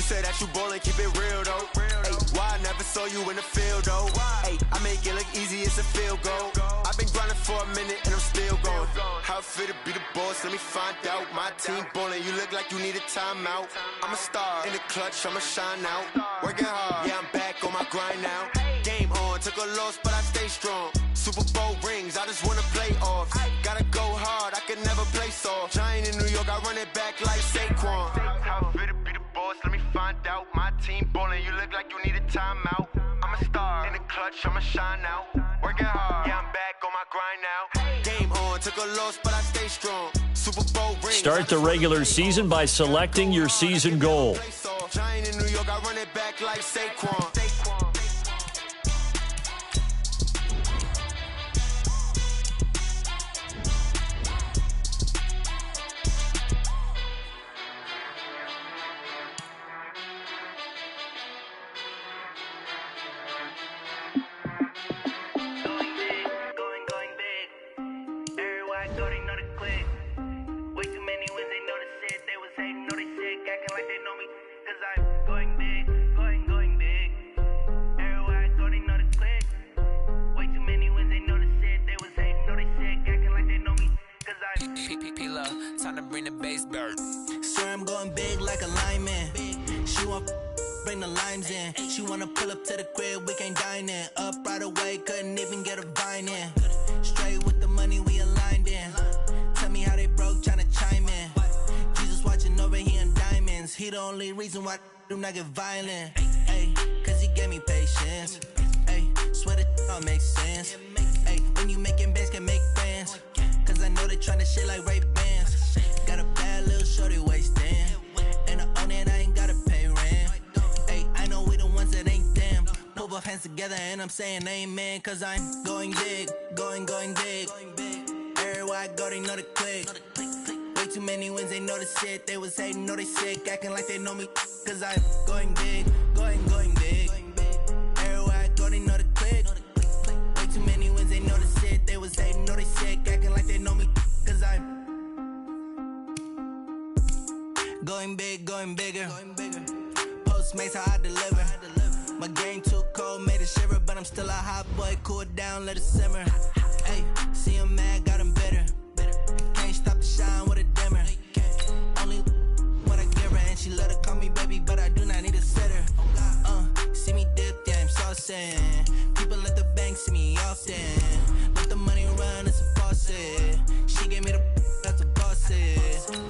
say that you ballin', keep it real though. Ay, why I never saw you in the field though? Ay, I make it look easy, it's a field goal. I've been grinding for a minute and I'm still going. How it feel to be the boss, let me find out. My team ballin', you look like you need a timeout. I'm a star in the clutch, I'ma shine out. Working hard, yeah, I'm back on my grind now. Game on, took a loss, but I stay strong. Super Bowl rings, I just wanna play off. Gotta go hard, I can never play soft. Giant in New York, I run it back like Saquon. How it feel to be the boss, let me find out. My team ballin', you look like you need a timeout. I'm a star in the clutch, I'ma shine out. Working hard, yeah, I'm back on my grind now. Game on, took a loss, but I stay strong. Super Bowl rings. Start the regular season by selecting your season goal. Giant in New York, I run it back like Saquon. Time to bring the bass bird. Swear I'm going big like a lineman. She want bring the limes in. She wanna pull up to the crib, we can't dine in. Up right away, couldn't even get a vine in. Straight with the money we aligned in. Tell me how they broke, tryna chime in. Jesus watching over here in diamonds. He the only reason why I do not get violent. Ay, cause he gave me patience. Ay, swear that all makes sense. Ay, when you making bands can make friends. Cause I know they tryna shit like Ray-Bans. Got a bad little shorty wasting. And I own it, I ain't gotta pay rent. Ay, I know we the ones that ain't them. Put both hands together and I'm saying amen. Cause I'm going big, going big. Everywhere I go, they know the click. Way too many wins, they know the shit. They was hating, know they sick, acting like they know me. Cause I'm going big, going big. Everywhere I go, they know the click. Way too many wins, they know the shit. They was hating, know they sick, acting like they know me. Cause I'm going big, going bigger. Postmates how I deliver. My game too cold, made it shiver. But I'm still a hot boy, cool it down, let it simmer. Hey, see him mad, got him bitter. Can't stop the shine with a dimmer. Only what I give her, and she let her call me baby, but I do not need a sitter. See me dip, yeah, I'm saucing. People at the bank see me often. Let the money run, it's a faucet. She gave me the that's a faucet.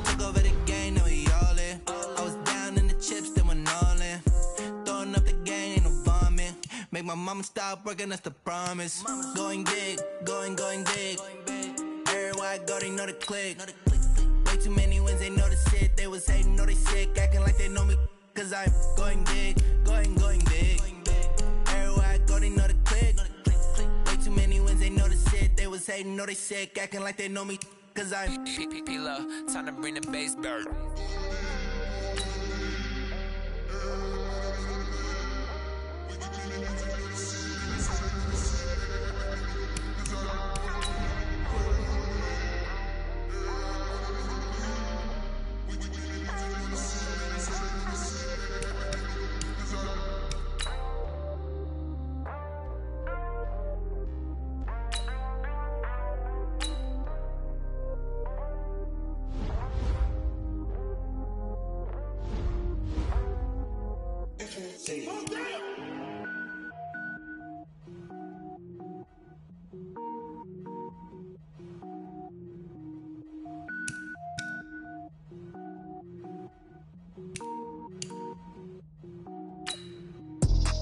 Took over the game, now we all in. I was down in the chips, then went all in. Throwing up the game, ain't no vomit. Make my mama stop working, that's the promise. Going big, going big. Everywhere I go, they know the click. Way too many wins, they know the shit. They was hating, know they sick, acting like they know me. Cause I'm going big, going big. Everywhere I go, they know the click. Way too many wins, they know the shit. They was hating, know they sick, acting like they know me. Cause I'm P-P-P-Love, time to bring the bass bird.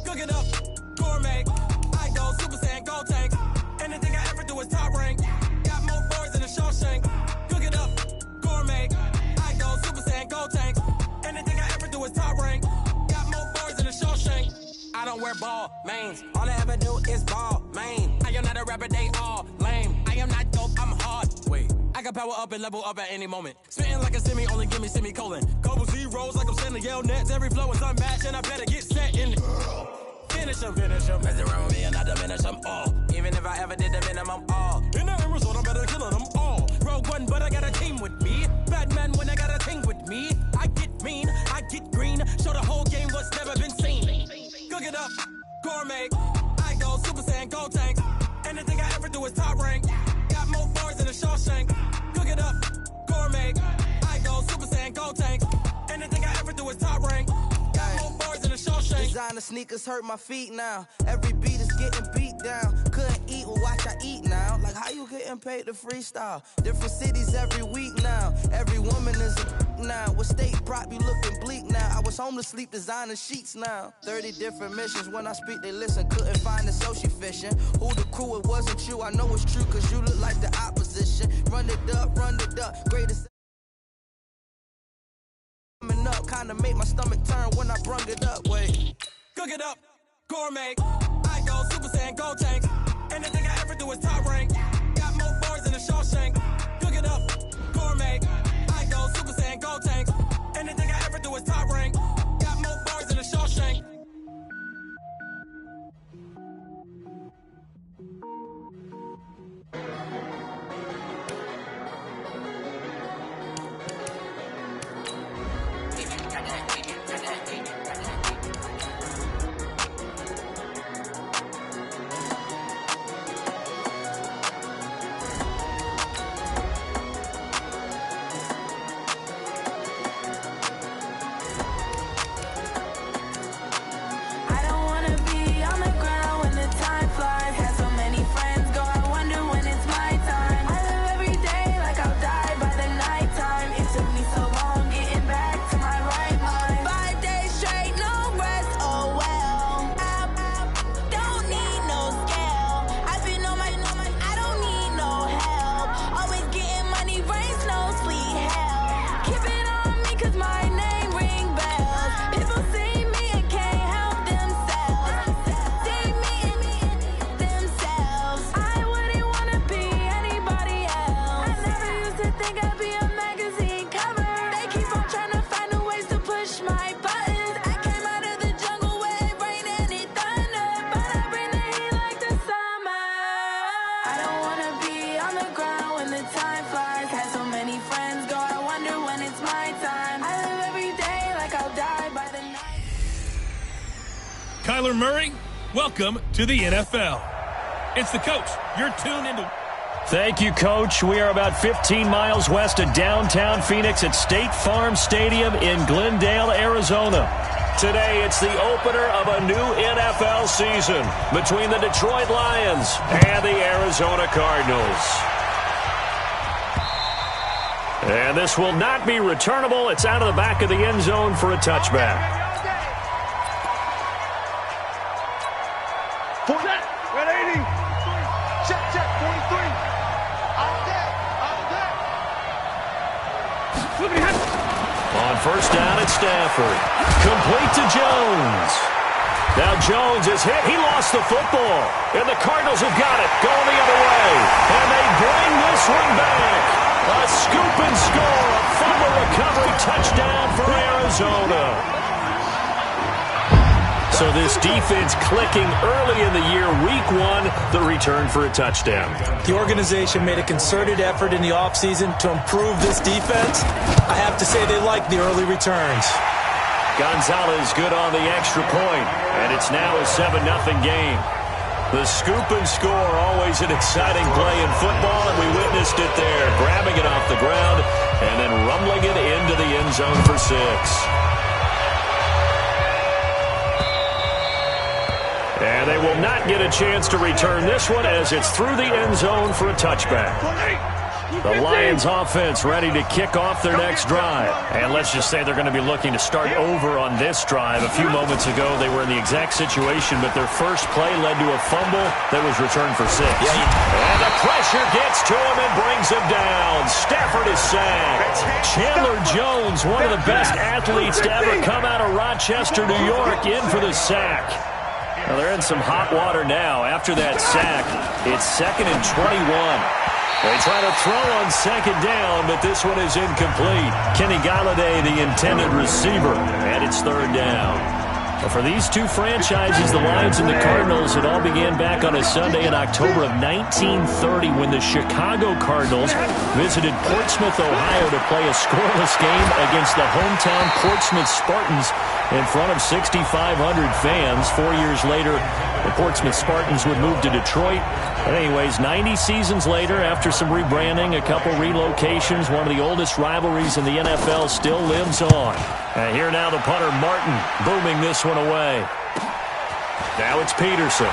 Cook it up, gourmet. I go Super Saiyan, gold tank. Anything I ever do is top rank. Got more boys than a Shawshank. Cook it up, gourmet. I go Super Saiyan, gold tank. Anything I ever do is top rank. Got more boys than a Shawshank. I don't wear ball mains. All I ever do is ball main. I am not a rapper, they all lame. I am not dope, I'm hard. Wait, I can power up and level up at any moment. Spitting like a semi, only give me semicolon. Couple zeros like I'm sending yell nets. Every flow is unmatched and I better get set in. Finish them. Mess around with me and I diminish them all. Even if I ever did the minimum, all. In the end result, I'm better killing them all. Rogue one, but I got a team with me. Batman when I got a team with me. I get mean, I get green. Show the whole game what's never been seen. Cook it up, gourmet. I go Super Saiyan, go tank. Anything I ever do is top rank. Got more bars than a Shawshank. Cook it up, gourmet. I go Super Saiyan, go tank. Anything I ever do is top rank. Got more bars than a Shawshank. Designer sneakers hurt my feet now. Every beat is getting beat down. Couldn't eat, well watch I eat now. Like how you getting paid to freestyle? Different cities every week now. Every woman is a now. What state prop you looking bleak now? I was home to sleep designer sheets now. 30 different missions. When I speak they listen. Couldn't find the social fishing. Who the crew, it wasn't you. I know it's true cause you look like the opposition. Run it up, greatest up, kinda make my stomach turn when I brung it up. Wait, cook it up, gourmet. I go Super Saiyan, go tank. Anything I ever do is top rank. Got more bars than a Shawshank. Cook it up, gourmet. I go Super Saiyan, go tank. Anything I ever do is top rank. Got more bars than a Shawshank. Kyler Murray, welcome to the NFL. It's the coach. You're tuned into... Thank you, Coach. We are about 15 miles west of downtown Phoenix at State Farm Stadium in Glendale, Arizona. Today, it's the opener of a new NFL season between the Detroit Lions and the Arizona Cardinals. And this will not be returnable. It's out of the back of the end zone for a touchback. First down at Stafford. Complete to Jones. Now Jones is hit. He lost the football. And the Cardinals have got it. Going the other way. And they bring this one back. A scoop and score. A fumble recovery touchdown for Arizona. So this defense clicking early in the year, week one, the return for a touchdown. The organization made a concerted effort in the offseason to improve this defense. I have to say they like the early returns. Gonzalez good on the extra point, and it's now a 7-0 game. The scoop and score, always an exciting play in football, and we witnessed it there, grabbing it off the ground and then rumbling it into the end zone for 6. And they will not get a chance to return this one as it's through the end zone for a touchback. The Lions offense ready to kick off their next drive. And let's just say they're going to be looking to start over on this drive. A few moments ago, they were in the exact situation, but their first play led to a fumble that was returned for 6. And the pressure gets to him and brings him down. Stafford is sacked. Chandler Jones, one of the best athletes to ever come out of Rochester, New York, in for the sack. Well, they're in some hot water now. After that sack, it's 2nd and 21. They try to throw on 2nd down, but this one is incomplete. Kenny Galladay, the intended receiver, and it's 3rd down. Well, for these two franchises, the Lions and the Cardinals, it all began back on a Sunday in October of 1930 when the Chicago Cardinals visited Portsmouth, Ohio to play a scoreless game against the hometown Portsmouth Spartans in front of 6,500 fans. 4 years later, the Portsmouth Spartans would move to Detroit. But anyways, 90 seasons later, after some rebranding, a couple relocations, one of the oldest rivalries in the NFL still lives on. And here now the punter, Martin, booming this one away. Now it's Peterson.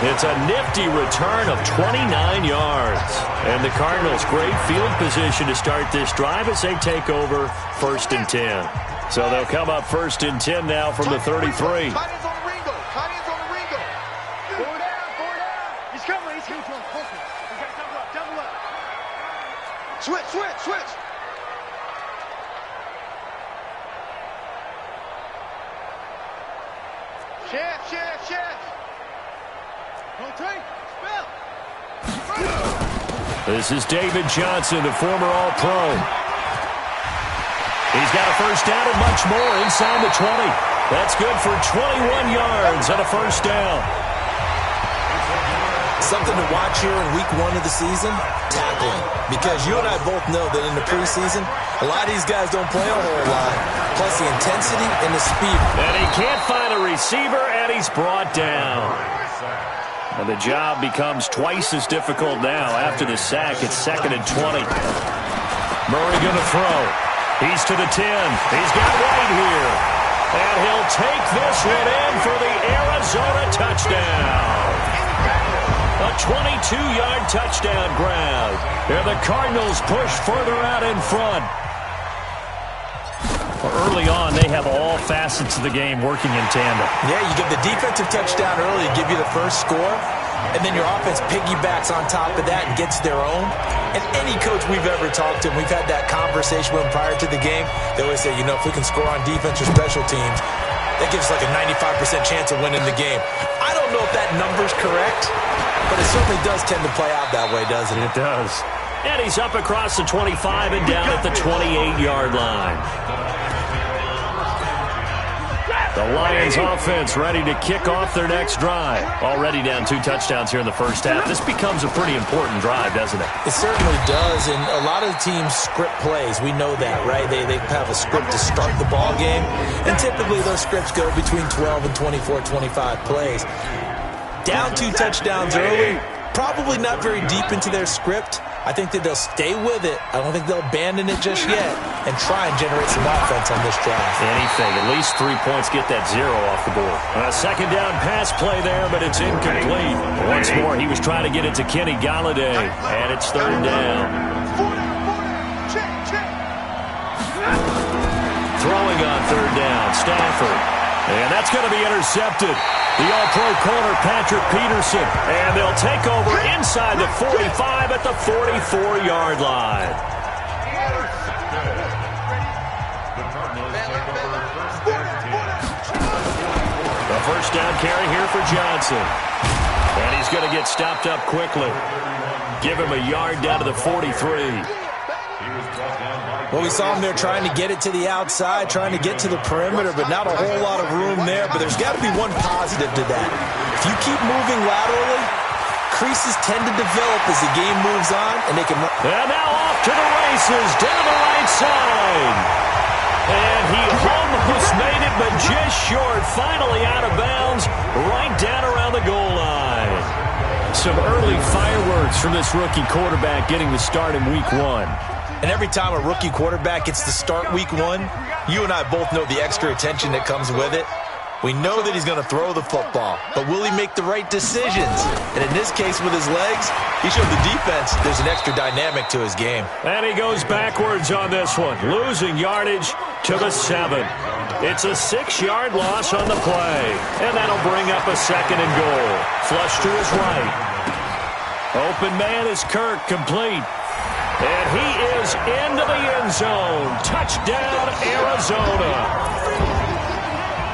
It's a nifty return of 29 yards. And the Cardinals, great field position to start this drive as they take over 1st and 10. So they'll come up 1st and 10 now from the 33. Switch. Chef. This is David Johnson, the former All-Pro. He's got a first down and much more inside the 20. That's good for 21 yards and a first down. Something to watch here in week 1 of the season, tackling. Because you and I both know that in the preseason, a lot of these guys don't play a whole lot. Plus the intensity and the speed. And he can't find a receiver, and he's brought down. And the job becomes twice as difficult now after the sack. It's 2nd and 20. Murray going to throw. He's to the 10. He's got White here. And he'll take this one in for the Arizona touchdown. A 22-yard touchdown grab. And the Cardinals push further out in front. Early on, they have all facets of the game working in tandem. Yeah, you get the defensive touchdown early to give you the first score, and then your offense piggybacks on top of that and gets their own. And any coach we've ever talked to, and we've had that conversation with them prior to the game, they always say, if we can score on defense or special teams, that gives us like a 95% chance of winning the game. I don't know if that number's correct, but it certainly does tend to play out that way, doesn't it? It does. And he's up across the 25 and down at the 28-yard line. The Lions offense ready to kick off their next drive. Already down 2 touchdowns here in the first half. This becomes a pretty important drive, doesn't it? It certainly does, and a lot of teams script plays. We know that, right? They have a script to start the ball game, and typically those scripts go between 12 and 24, 25 plays. Down 2 touchdowns early, probably not very deep into their script. I think that they'll stay with it. I don't think they'll abandon it just yet and try and generate some offense on this drive. Anything. At least 3 points, get that 0 off the board. A second down pass play there, but it's incomplete. Once more, he was trying to get it to Kenny Galladay, and it's 3rd down. Throwing on 3rd down, Stafford. And that's going to be intercepted. The All-Pro corner, Patrick Peterson. And they'll take over inside the 45 at the 44-yard line. The first down carry here for Johnson. And he's going to get stopped up quickly. Give him a yard down to the 43. Well, we saw him there trying to get it to the outside, trying to get to the perimeter, but not a whole lot of room there. But there's got to be one positive to that. If you keep moving laterally, creases tend to develop as the game moves on, and they can... And now off to the races, down the right side. And he almost made it, but just short. Finally out of bounds, right down around the goal line. Some early fireworks from this rookie quarterback getting the start in week 1. And every time a rookie quarterback gets to start week 1, you and I both know the extra attention that comes with it. We know that he's going to throw the football, but will he make the right decisions? And in this case, with his legs, he showed the defense there's an extra dynamic to his game. And he goes backwards on this one, losing yardage to the 7. It's a 6-yard loss on the play, and that'll bring up a 2nd and goal. Flush to his right. Open man is Kirk, complete. And he is into the end zone. Touchdown, Arizona.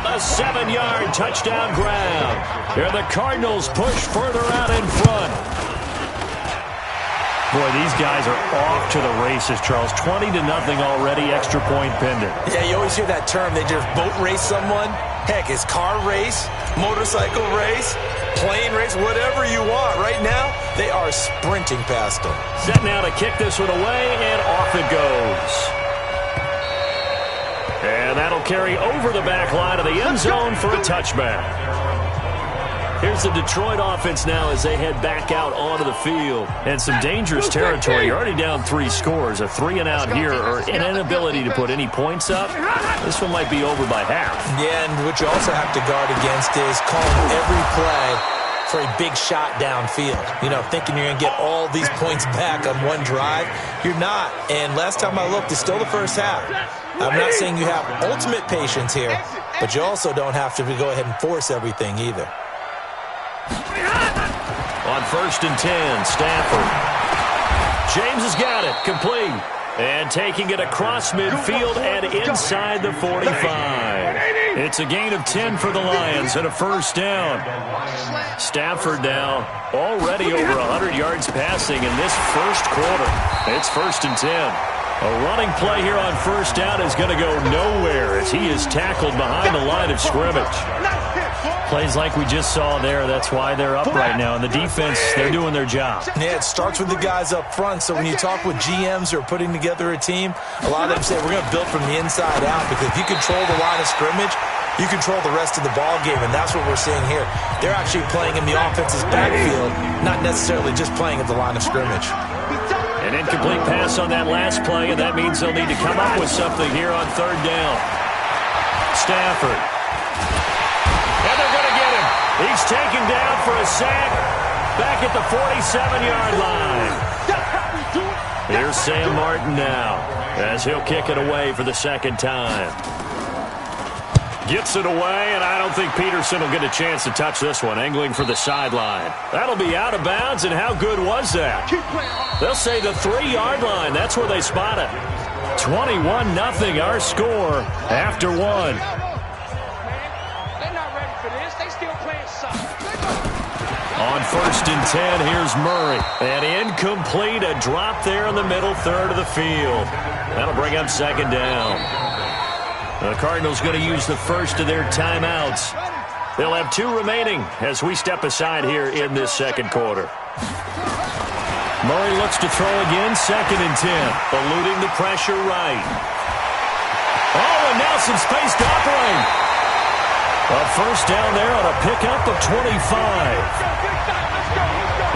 A 7-yard touchdown grab. And the Cardinals push further out in front. Boy, these guys are off to the races, Charles. 20-0 already, extra point pending. Yeah, you always hear that term. They just boat race someone. Heck, it's car race, motorcycle race, plane race, whatever you want. Right now, they are sprinting past them. Set now to kick this one away, and off it goes. And that'll carry over the back line of the end zone for a touchback. Here's the Detroit offense now as they head back out onto the field. And some dangerous territory. You're already down 3 scores. A 3-and-out here or an inability to put any points up. This one might be over by half. Yeah, and what you also have to guard against is calling every play for a big shot downfield. You know, thinking you're going to get all these points back on one drive. You're not. And last time I looked, it's still the first half. I'm not saying you have ultimate patience here, but you also don't have to go ahead and force everything either. On 1st and 10, Stafford. James has got it, complete. And taking it across midfield and inside the 45. It's a gain of 10 for the Lions and a first down. Stafford now already over 100 yards passing in this first quarter. It's 1st and 10. A running play here on first down is going to go nowhere as he is tackled behind the line of scrimmage. Plays like we just saw there. That's why they're up right now. And the defense, they're doing their job. Yeah, it starts with the guys up front. So when you talk with GMs who are putting together a team, a lot of them say we're going to build from the inside out, because if you control the line of scrimmage, you control the rest of the ball game, and that's what we're seeing here. They're actually playing in the offense's backfield, not necessarily just playing at the line of scrimmage. An incomplete pass on that last play, and that means they'll need to come up with something here on 3rd down. Stafford. And they're going to get him. He's taken down for a sack back at the 47-yard line. Here's Sam Martin now as he'll kick it away for the second time. Gets it away, and I don't think Peterson will get a chance to touch this one, angling for the sideline. That'll be out of bounds, and how good was that? They'll say the 3-yard line. That's where they spot it. 21-0, our score after 1. They're not ready for this. They still playing soft. On 1st and 10, here's Murray. And incomplete, a drop there in the middle third of the field. That'll bring up 2nd down. The Cardinals going to use the first of their timeouts. They'll have 2 remaining as we step aside here in this second quarter. Murray looks to throw again, 2nd and 10. Eluding the pressure right. Oh, and now some space to operate. A first down there on a pickup of 25.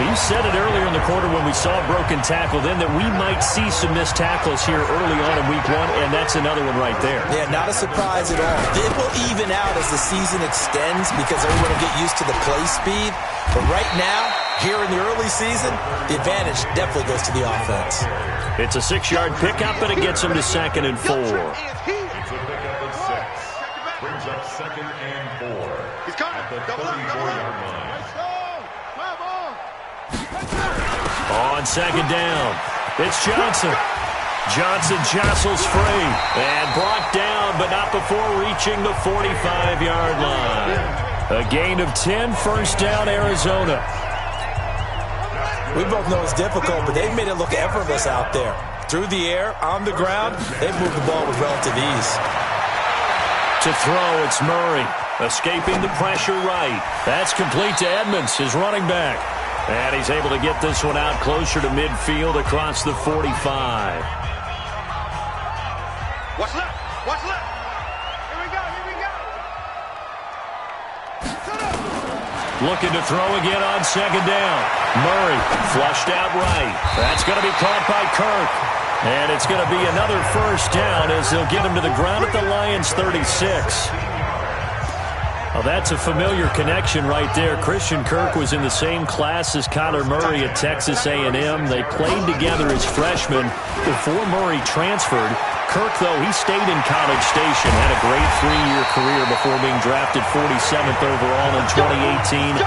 He said it earlier in the quarter when we saw a broken tackle then that we might see some missed tackles here early on in week 1, and that's another one right there. Yeah, not a surprise at all. It will even out as the season extends because everyone will get used to the play speed. But right now, here in the early season, the advantage definitely goes to the offense. It's a 6-yard pickup, and it gets him to 2nd and 4. It's a pickup at 6. Brings up 2nd and 4. He's coming. At the 34-yard line. On 2nd down, it's Johnson. Johnson jostles free and brought down, but not before reaching the 45-yard line. A gain of 10, first down, Arizona. We both know it's difficult, but they've made it look effortless out there. Through the air, on the ground, they've moved the ball with relative ease. To throw, it's Murray, escaping the pressure right. That's complete to Edmonds, his running back. And he's able to get this one out closer to midfield across the 45. What's left? What's left? Here we go. Here we go. Looking to throw again on 2nd down. Murray flushed out right. That's going to be caught by Kirk. And it's going to be another first down as they'll get him to the ground at the Lions' 36. Well, that's a familiar connection right there. Christian Kirk was in the same class as Kyler Murray at Texas A&M. They played together as freshmen before Murray transferred. Kirk, though, he stayed in College Station, had a great 3-year career before being drafted 47th overall in 2018.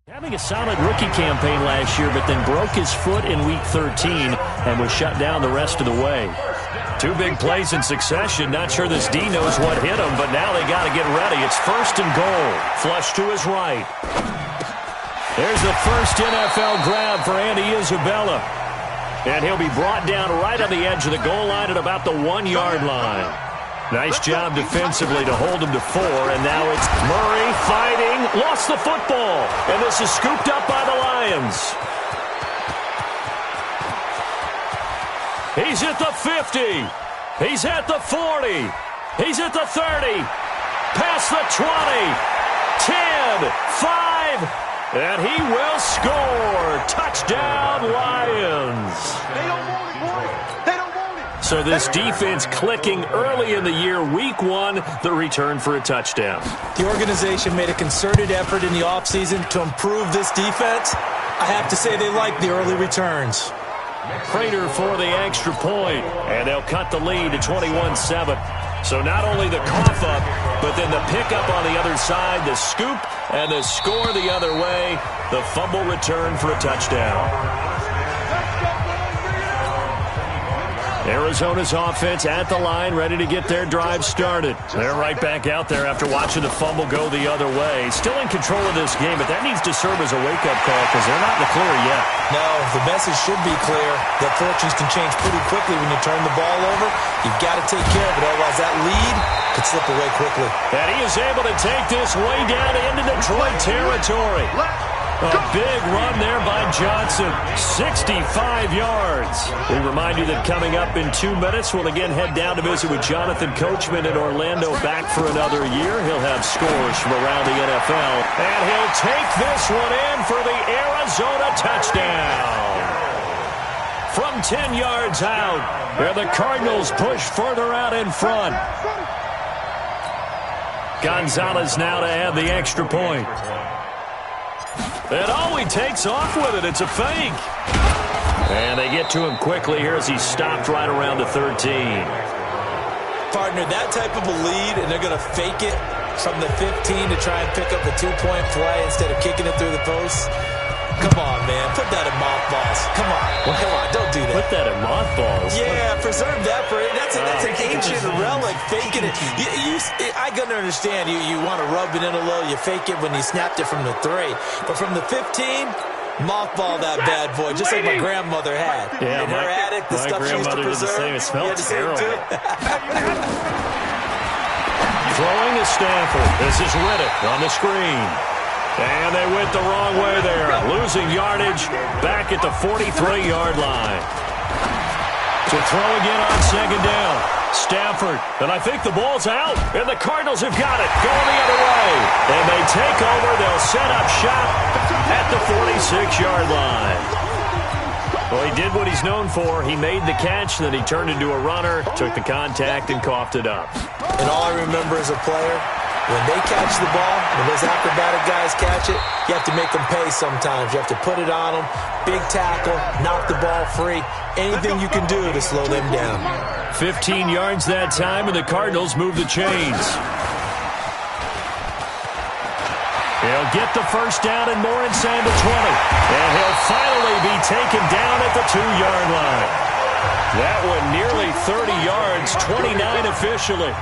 Having a solid rookie campaign last year, but then broke his foot in Week 13 and was shut down the rest of the way. Two big plays in succession. Not sure this D knows what hit him, but now they got to get ready. It's 1st and goal. Flush to his right. There's the first NFL grab for Andy Isabella. And he'll be brought down right on the edge of the goal line at about the 1-yard line. Nice job defensively to hold him to 4, and now it's Murray fighting, lost the football, and this is scooped up by the Lions. He's at the 50. He's at the 40. He's at the 30. Past the 20. 10, 5, and he will score. Touchdown, Lions. They don't want it, boys. They don't want it. So this defense clicking early in the year. Week 1, the return for a touchdown. The organization made a concerted effort in the offseason to improve this defense. I have to say they like the early returns. Prater for the extra point, and they'll cut the lead to 21-7. So not only the cough up, but then the pickup on the other side, the scoop, and the score the other way. The fumble return for a touchdown. Arizona's offense at the line, ready to get their drive started. They're right back out there after watching the fumble go the other way. Still in control of this game, but that needs to serve as a wake-up call because they're not in the clear yet. No, the message should be clear that fortunes can change pretty quickly when you turn the ball over. You've got to take care of it, otherwise that lead could slip away quickly. And he is able to take this way down into Detroit territory. A big run there by Johnson, 65 yards. We remind you that coming up in 2 minutes, we'll again head down to visit with Jonathan Coachman in Orlando, back for another year. He'll have scores from around the NFL, and he'll take this one in for the Arizona touchdown. From 10 yards out, where the Cardinals push further out in front. Gonzalez now to add the extra point. And oh, he takes off with it. It's a fake. And they get to him quickly here as he stopped right around the 13. Partner, that type of a lead, and they're going to fake it from the 15 to try and pick up a 2-point play instead of kicking it through the post. Come on, man. Put that in mothballs. Come on. Come on. Don't do that. Put that in mothballs? Yeah, preserve that for it. That's an ancient relic. Faking it. I can understand. You want to rub it in a little. You fake it when you snapped it from the 3. But from the 15, mothball that bad boy, just like my grandmother had. Yeah, in her attic, the stuff she used to preserve. It smelled terrible. Throwing to Stanford. This is Riddick on the screen. And they went the wrong way there. Losing yardage back at the 43-yard line. To throw again on second down. Stafford. And I think the ball's out. And the Cardinals have got it. Going the other way. And they take over. They'll set up shop at the 46-yard line. Well, he did what he's known for. He made the catch, then he turned into a runner, took the contact, and coughed it up. And all I remember as a player, when they catch the ball, when those acrobatic guys catch it, you have to make them pay sometimes. You have to put it on them, big tackle, knock the ball free, anything you can do to slow them down. 15 yards that time, and the Cardinals move the chains. He'll get the first down and more inside the 20. And he'll finally be taken down at the 2-yard line. That one nearly 30 yards, 29 officially.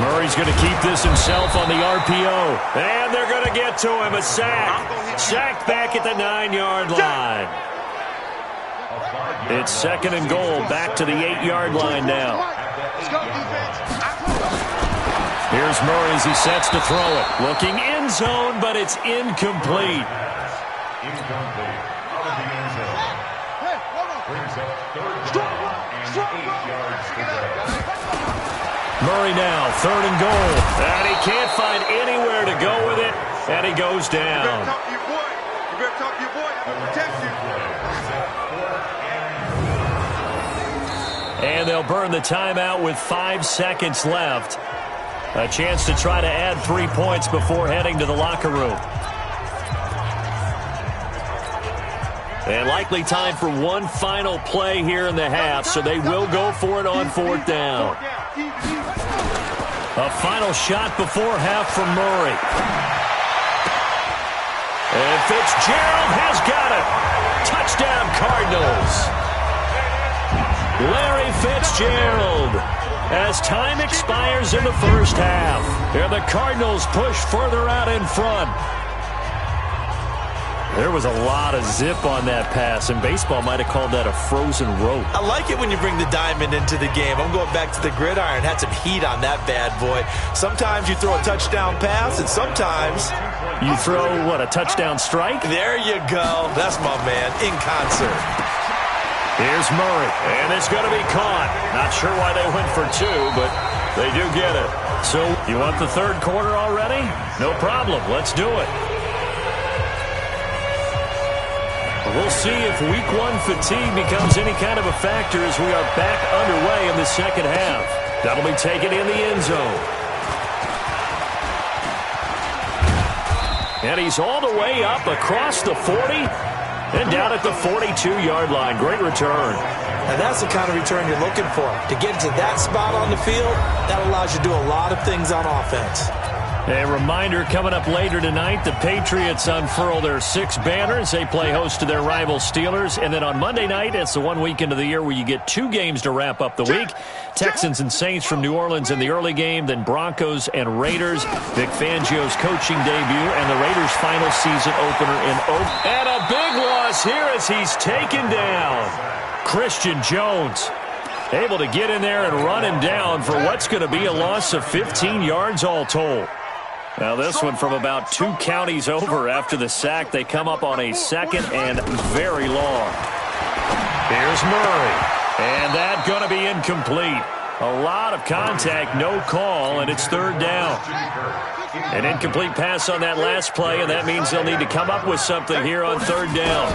Murray's going to keep this himself on the RPO. And they're going to get to him. A sack. Sacked back at the 9-yard line. It's second and goal. Back to the 8-yard line now. Here's Murray as he sets to throw it. Looking end zone, but it's incomplete. Incomplete. Out of the end zone. Brings up third down and 8 yards to go. Murray now, third and goal. And he can't find anywhere to go with it, and he goes down. You better talk to your boy. You better talk to your boy. I'm going to protect you. And they'll burn the timeout with 5 seconds left. A chance to try to add 3 points before heading to the locker room. And likely time for one final play here in the half, so they will go for it on 4th down. A final shot before half from Murray. And Fitzgerald has got it. Touchdown, Cardinals. Larry Fitzgerald. As time expires in the first half, and the Cardinals push further out in front. There was a lot of zip on that pass, and baseball might have called that a frozen rope. I like it when you bring the diamond into the game. I'm going back to the gridiron. Had some heat on that bad boy. Sometimes you throw a touchdown pass, and sometimes you throw, what, a touchdown strike? There you go. That's my man, in concert. Here's Murray, and it's going to be caught. Not sure why they went for two, but they do get it. So, you want the third quarter already? No problem. Let's do it. We'll see if Week 1 fatigue becomes any kind of a factor as we are back underway in the second half. That'll be taken in the end zone. And he's all the way up across the 40 and down at the 42-yard line. Great return. And that's the kind of return you're looking for. To get to that spot on the field, that allows you to do a lot of things on offense. A reminder, coming up later tonight, the Patriots unfurl their 6 banners. They play host to their rival Steelers. And then on Monday night, it's the one weekend of the year where you get 2 games to wrap up the week. Texans and Saints from New Orleans in the early game, then Broncos and Raiders. Vic Fangio's coaching debut and the Raiders' final season opener in Oakland. And a big loss here as he's taken down. Christian Jones able to get in there and run him down for what's going to be a loss of 15 yards all told. Now this one from about 2 counties over after the sack. They come up on a second and very long. Here's Murray. And that's going to be incomplete. A lot of contact, no call, and it's third down. An incomplete pass on that last play, and that means they'll need to come up with something here on third down.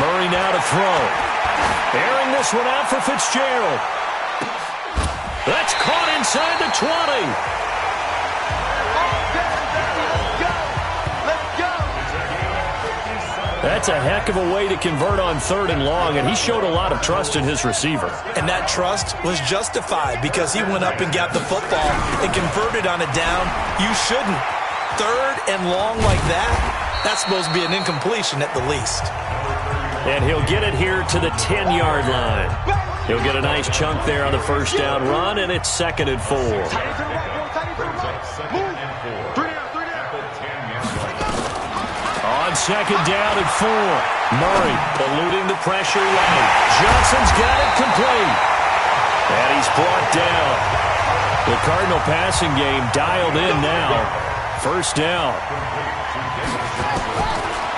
Murray now to throw. Airing this one out for Fitzgerald. That's caught inside the 20. That's a heck of a way to convert on third and long, and he showed a lot of trust in his receiver. And that trust was justified because he went up and got the football and converted on a down. You shouldn't. Third and long like that, that's supposed to be an incompletion at the least. And he'll get it here to the 10-yard line. He'll get a nice chunk there on the first down run, and it's 2nd and 4. On 2nd down and 4. Murray eluding the pressure late. Johnson's got it complete. And he's brought down. The Cardinal passing game dialed in now. First down.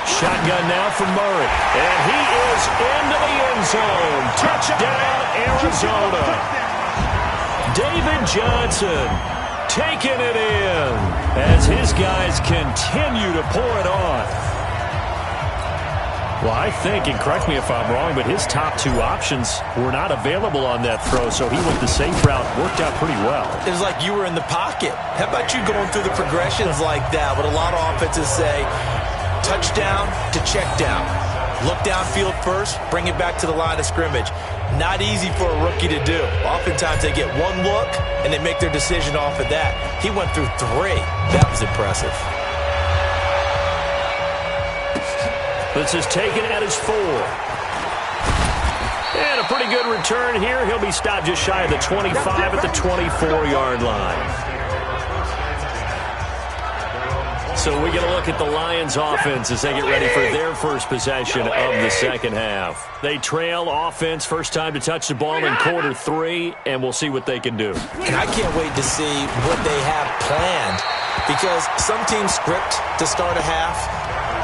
Shotgun now for Murray. And he is into the end zone. Touchdown, Arizona. David Johnson taking it in as his guys continue to pour it on. Well, I think, and correct me if I'm wrong, but his top 2 options were not available on that throw, so he went the safe route. Worked out pretty well. It was like you were in the pocket. How about you going through the progressions like that? What a lot of offenses say, touchdown to check down. Look downfield first, bring it back to the line of scrimmage. Not easy for a rookie to do. Oftentimes they get one look, and they make their decision off of that. He went through 3. That was impressive. This is taken at his 4. And a pretty good return here. He'll be stopped just shy of the 25 at the 24-yard line. So we get a look at the Lions offense as they get ready for their first possession of the second half. They trail offense, first time to touch the ball in quarter 3, and we'll see what they can do. And I can't wait to see what they have planned, because some teams script to start a half.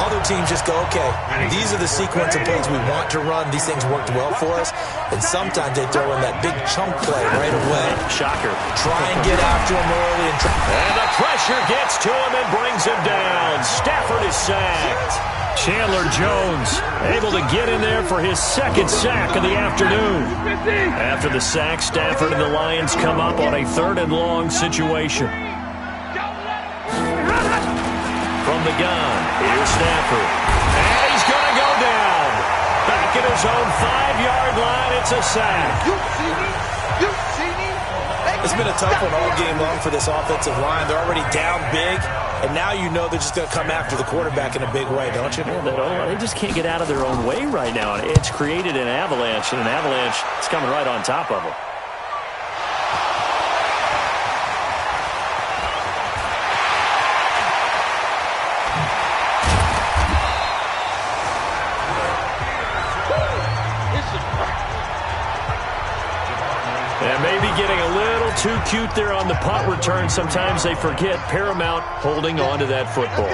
Other teams just go, okay, these are the sequence of plays we want to run. These things worked well for us. And sometimes they throw in that big chunk play right away. Shocker. Try and get after him early. And the pressure gets to him and brings him down. Stafford is sacked. Chandler Jones able to get in there for his 2nd sack of the afternoon. After the sack, Stafford and the Lions come up on a 3rd and long situation. From the gun, here's Stafford. And he's going to go down. Back at his own 5-yard line, it's a sack. You see me? You see me? They It's been a tough one all game long for this offensive line. They're already down big, and now you know they're just going to come after the quarterback in a big way, don't you? Yeah, they just can't get out of their own way right now. It's created an avalanche, and an avalanche is coming right on top of them. And maybe getting a little too cute there on the punt return. Sometimes they forget paramount holding on to that football.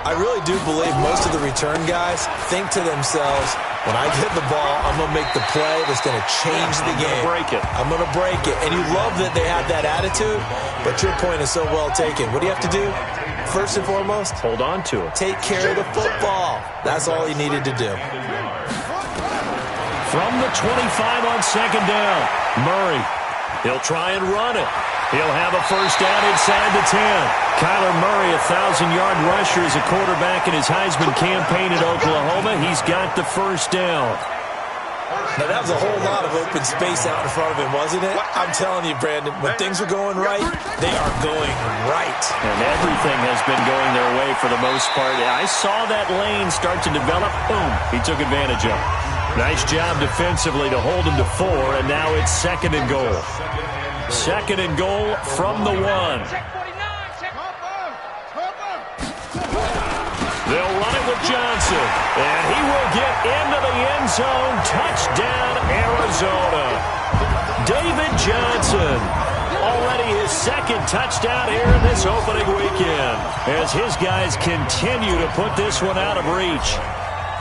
I really do believe most of the return guys think to themselves, when I get the ball, I'm going to make the play that's going to change the game. I'm going to break it. And you love that they have that attitude, but your point is so well taken. What do you have to do? First and foremost, hold on to it. Take care of the football. That's all he needed to do. From the 25 on second down, Murray. He'll try and run it. He'll have a first down inside the 10. Kyler Murray, 1,000-yard rusher as a quarterback in his Heisman campaign at Oklahoma. He's got the first down. Now, that was a whole lot of open space out in front of him, wasn't it? I'm telling you, Brandon, when things are going right, they are going right. And everything has been going their way for the most part. I saw that lane start to develop. Boom. He took advantage of it. Nice job defensively to hold him to 4, and now it's second and goal. Second and goal from the 1. They'll run it with Johnson, and he will get into the end zone. Touchdown, Arizona. David Johnson, already his second touchdown here in this opening weekend, as his guys continue to put this one out of reach.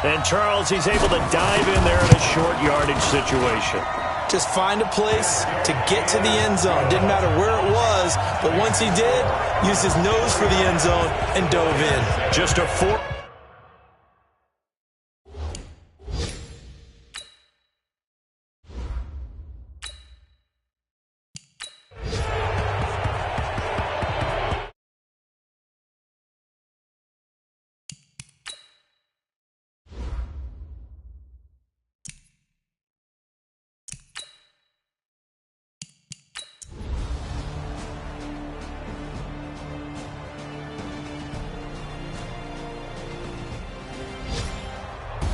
And Charles, he's able to dive in there in a short yardage situation. Just find a place to get to the end zone. Didn't matter where it was, but once he did, used his nose for the end zone and dove in. Just a 4.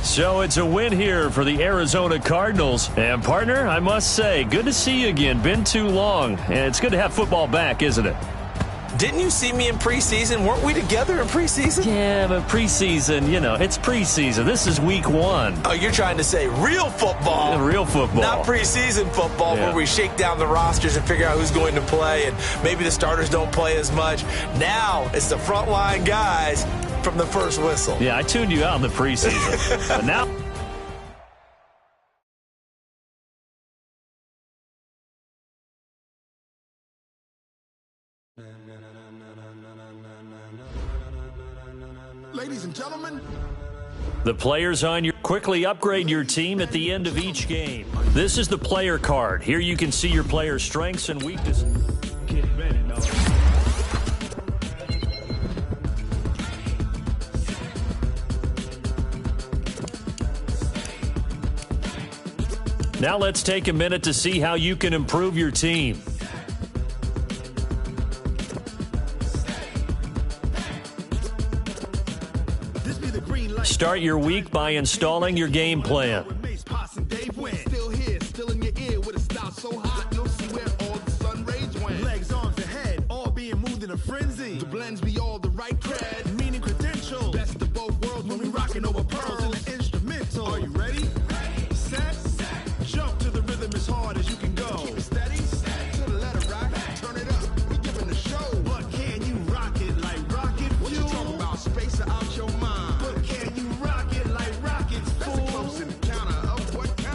So it's a win here for the Arizona Cardinals. And, partner, I must say, good to see you again. Been too long. And it's good to have football back, isn't it? Didn't you see me in preseason? Weren't we together in preseason? Yeah, but preseason, it's preseason. This is week 1. Oh, you're trying to say real football. Yeah, real football. Not preseason football where we shake down the rosters and figure out who's going to play, and maybe the starters don't play as much. Now it's the frontline guys from the first whistle. Yeah, I tuned you out in the preseason. But now... Ladies and gentlemen, the players on your quickly upgrade your team at the end of each game. This is the player card. Here you can see your players' strengths and weaknesses. Get ready now. Now let's take a minute to see how you can improve your team. Start your week by installing your game plan. still here, still in your ear with a style so hot, you'll see where all the sun rays went. Legs, arms, and head, all being moved in a frenzy. The blends be all the right cred, meaning credentials. Best of both worlds when we rocking over pearls in the instrumental. Are you ready? Set, jump to the rhythm as hard as you can go. Keep it steady, to the letter right, turn it up, we giving the show. But can you rock it like rocket fuel? What you talking about, space out your mind? But can you rock it like rockets, fool? That's a close encounter of what kind?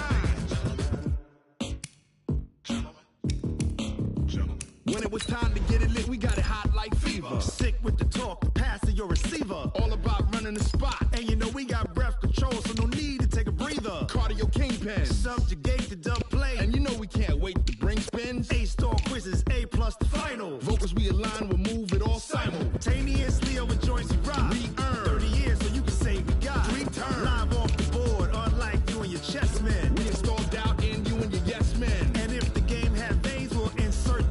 When it was time to get it lit, we got it hot like fever. Sick with the talk, the pass to your receiver. All about running the spot. And you know we got breath control, so no need to take a breather. Cardio kingpin, subjugate the dub play. And you know we can't wait to bring spins. A-star quizzes, A+ the final. Vocals we align, we'll move it all simultaneously over joints we rock. We earn 30 years so you can say we got 3 turns. Live off the board, unlike you and your chess men. We installed doubt in you and your yes men. And if the game had veins, we'll insert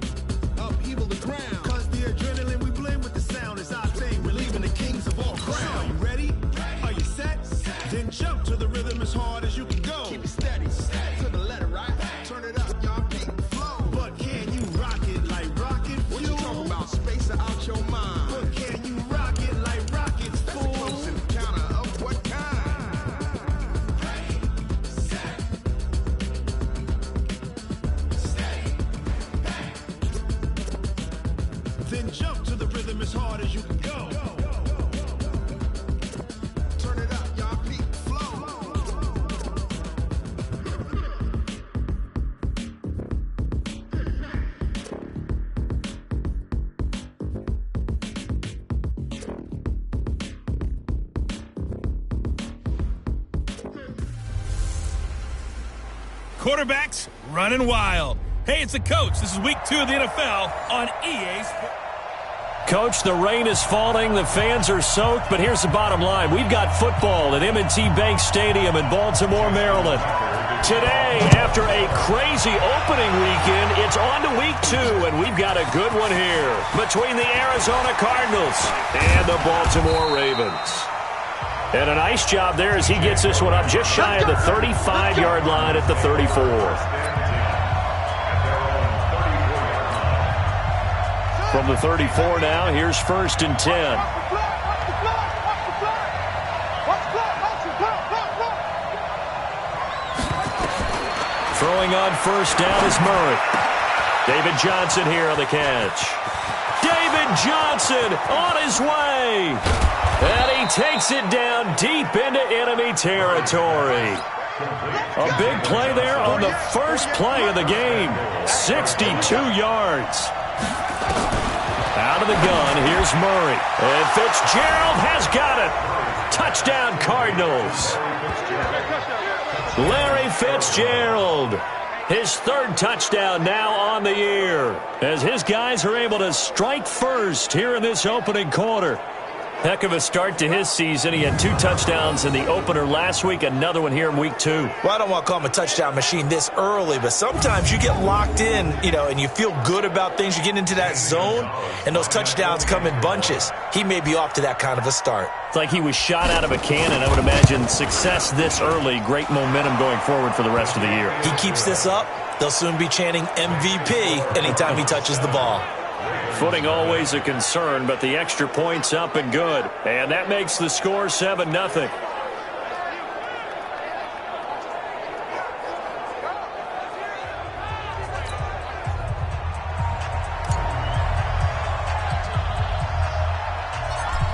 as you can go. Turn it up, y'all peak flow. Quarterbacks running wild. Hey, it's the coach. This is week 2 of the NFL on EA Sports. Coach, the rain is falling, the fans are soaked, but here's the bottom line. We've got football at M&T Bank Stadium in Baltimore, Maryland. Today, after a crazy opening weekend, it's on to week 2, and we've got a good one here between the Arizona Cardinals and the Baltimore Ravens. And a nice job there as he gets this one up just shy of the 35-yard line at the 34. From the 34 now, here's 1st and 10. Throwing on 1st down is Murray. David Johnson here on the catch. David Johnson on his way. And he takes it down deep into enemy territory. A big play there on the first play of the game. 62 yards. Out of the gun, here's Murray. And Fitzgerald has got it. Touchdown, Cardinals. Larry Fitzgerald. His 3rd touchdown now on the year. As his guys are able to strike first here in this opening quarter. Heck of a start to his season. He had 2 touchdowns in the opener last week, another one here in week 2. Well, I don't want to call him a touchdown machine this early, but sometimes you get locked in, and you feel good about things. You get into that zone, and those touchdowns come in bunches. He may be off to that kind of a start. It's like he was shot out of a cannon. I would imagine success this early, great momentum going forward for the rest of the year. He keeps this up, they'll soon be chanting MVP anytime he touches the ball. Footing always a concern, but the extra point's up and good. And that makes the score 7-0.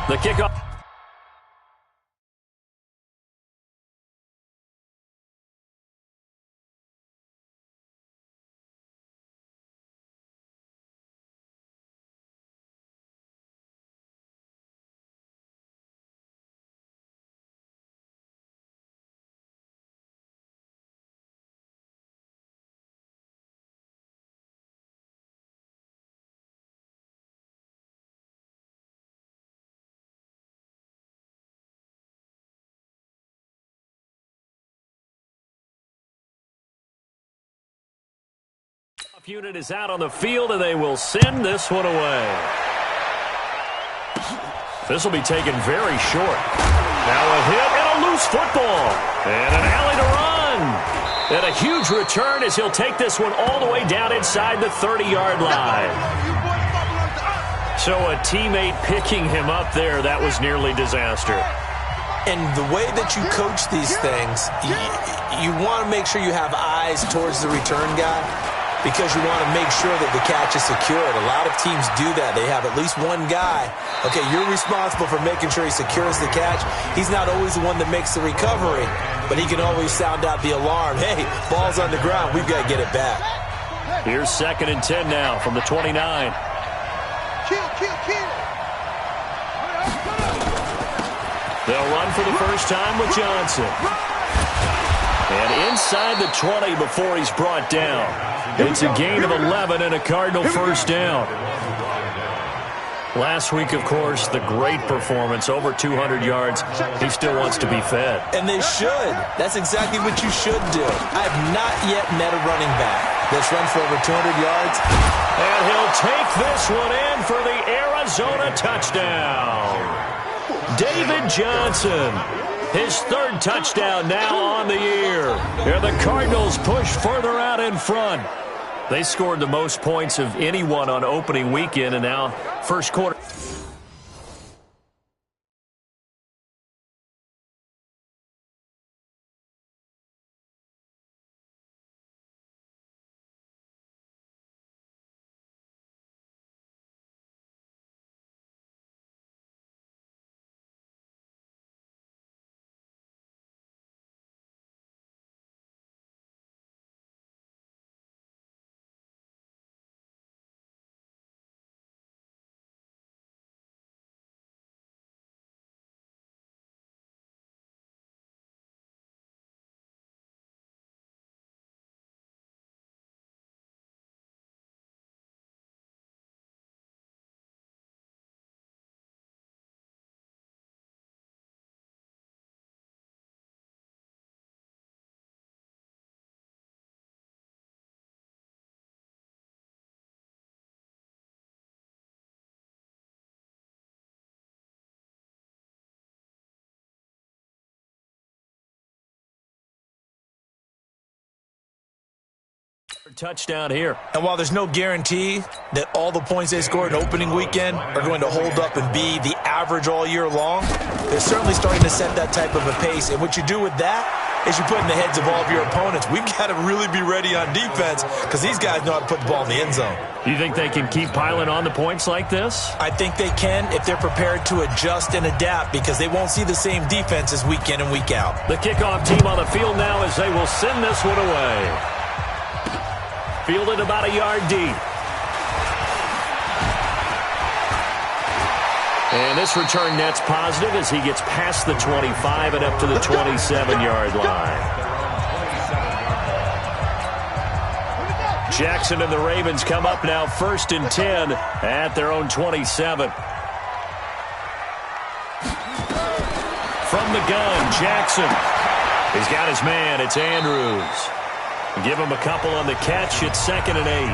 The kickoff. Unit is out on the field, and they will send this one away. This will be taken very short. Now a hit and a loose football. And an alley to run. And a huge return as he'll take this one all the way down inside the 30-yard line. So a teammate picking him up there, that was nearly disaster. And the way that you coach these things, you want to make sure you have eyes towards the return guy, because you want to make sure that the catch is secured. A lot of teams do that. They have at least one guy. Okay, you're responsible for making sure he secures the catch. He's not always the one that makes the recovery, but he can always sound out the alarm. Hey, ball's on the ground. We've got to get it back. Here's 2nd and 10 now from the 29. They'll run for the first time with Johnson. And inside the 20 before he's brought down. It's a gain of 11 and a Cardinal first down. Last week, of course, the great performance, over 200 yards. He still wants to be fed. And they should. That's exactly what you should do. I have not yet met a running back that's run for over 200 yards. And he'll take this one in for the Arizona touchdown. David Johnson. His 3rd touchdown now on the year. Here the Cardinals push further out in front. They scored the most points of anyone on opening weekend, and now first quarter. Touchdown here. And while there's no guarantee that all the points they score in opening weekend are going to hold up and be the average all year long, they're certainly starting to set that type of a pace. And what you do with that is you put in the heads of all of your opponents, we've got to really be ready on defense because these guys know how to put the ball in the end zone. Do you think they can keep piling on the points like this? I think they can if they're prepared to adjust and adapt because they won't see the same defenses week in and week out. The kickoff team on the field now as they will send this one away. Fielded about a yard deep. And this return net's positive as he gets past the 25 and up to the 27-yard line. Jackson and the Ravens come up now 1st and 10 at their own 27. From the gun, Jackson. He's got his man. It's Andrews. Give him a couple on the catch. It's 2nd and 8.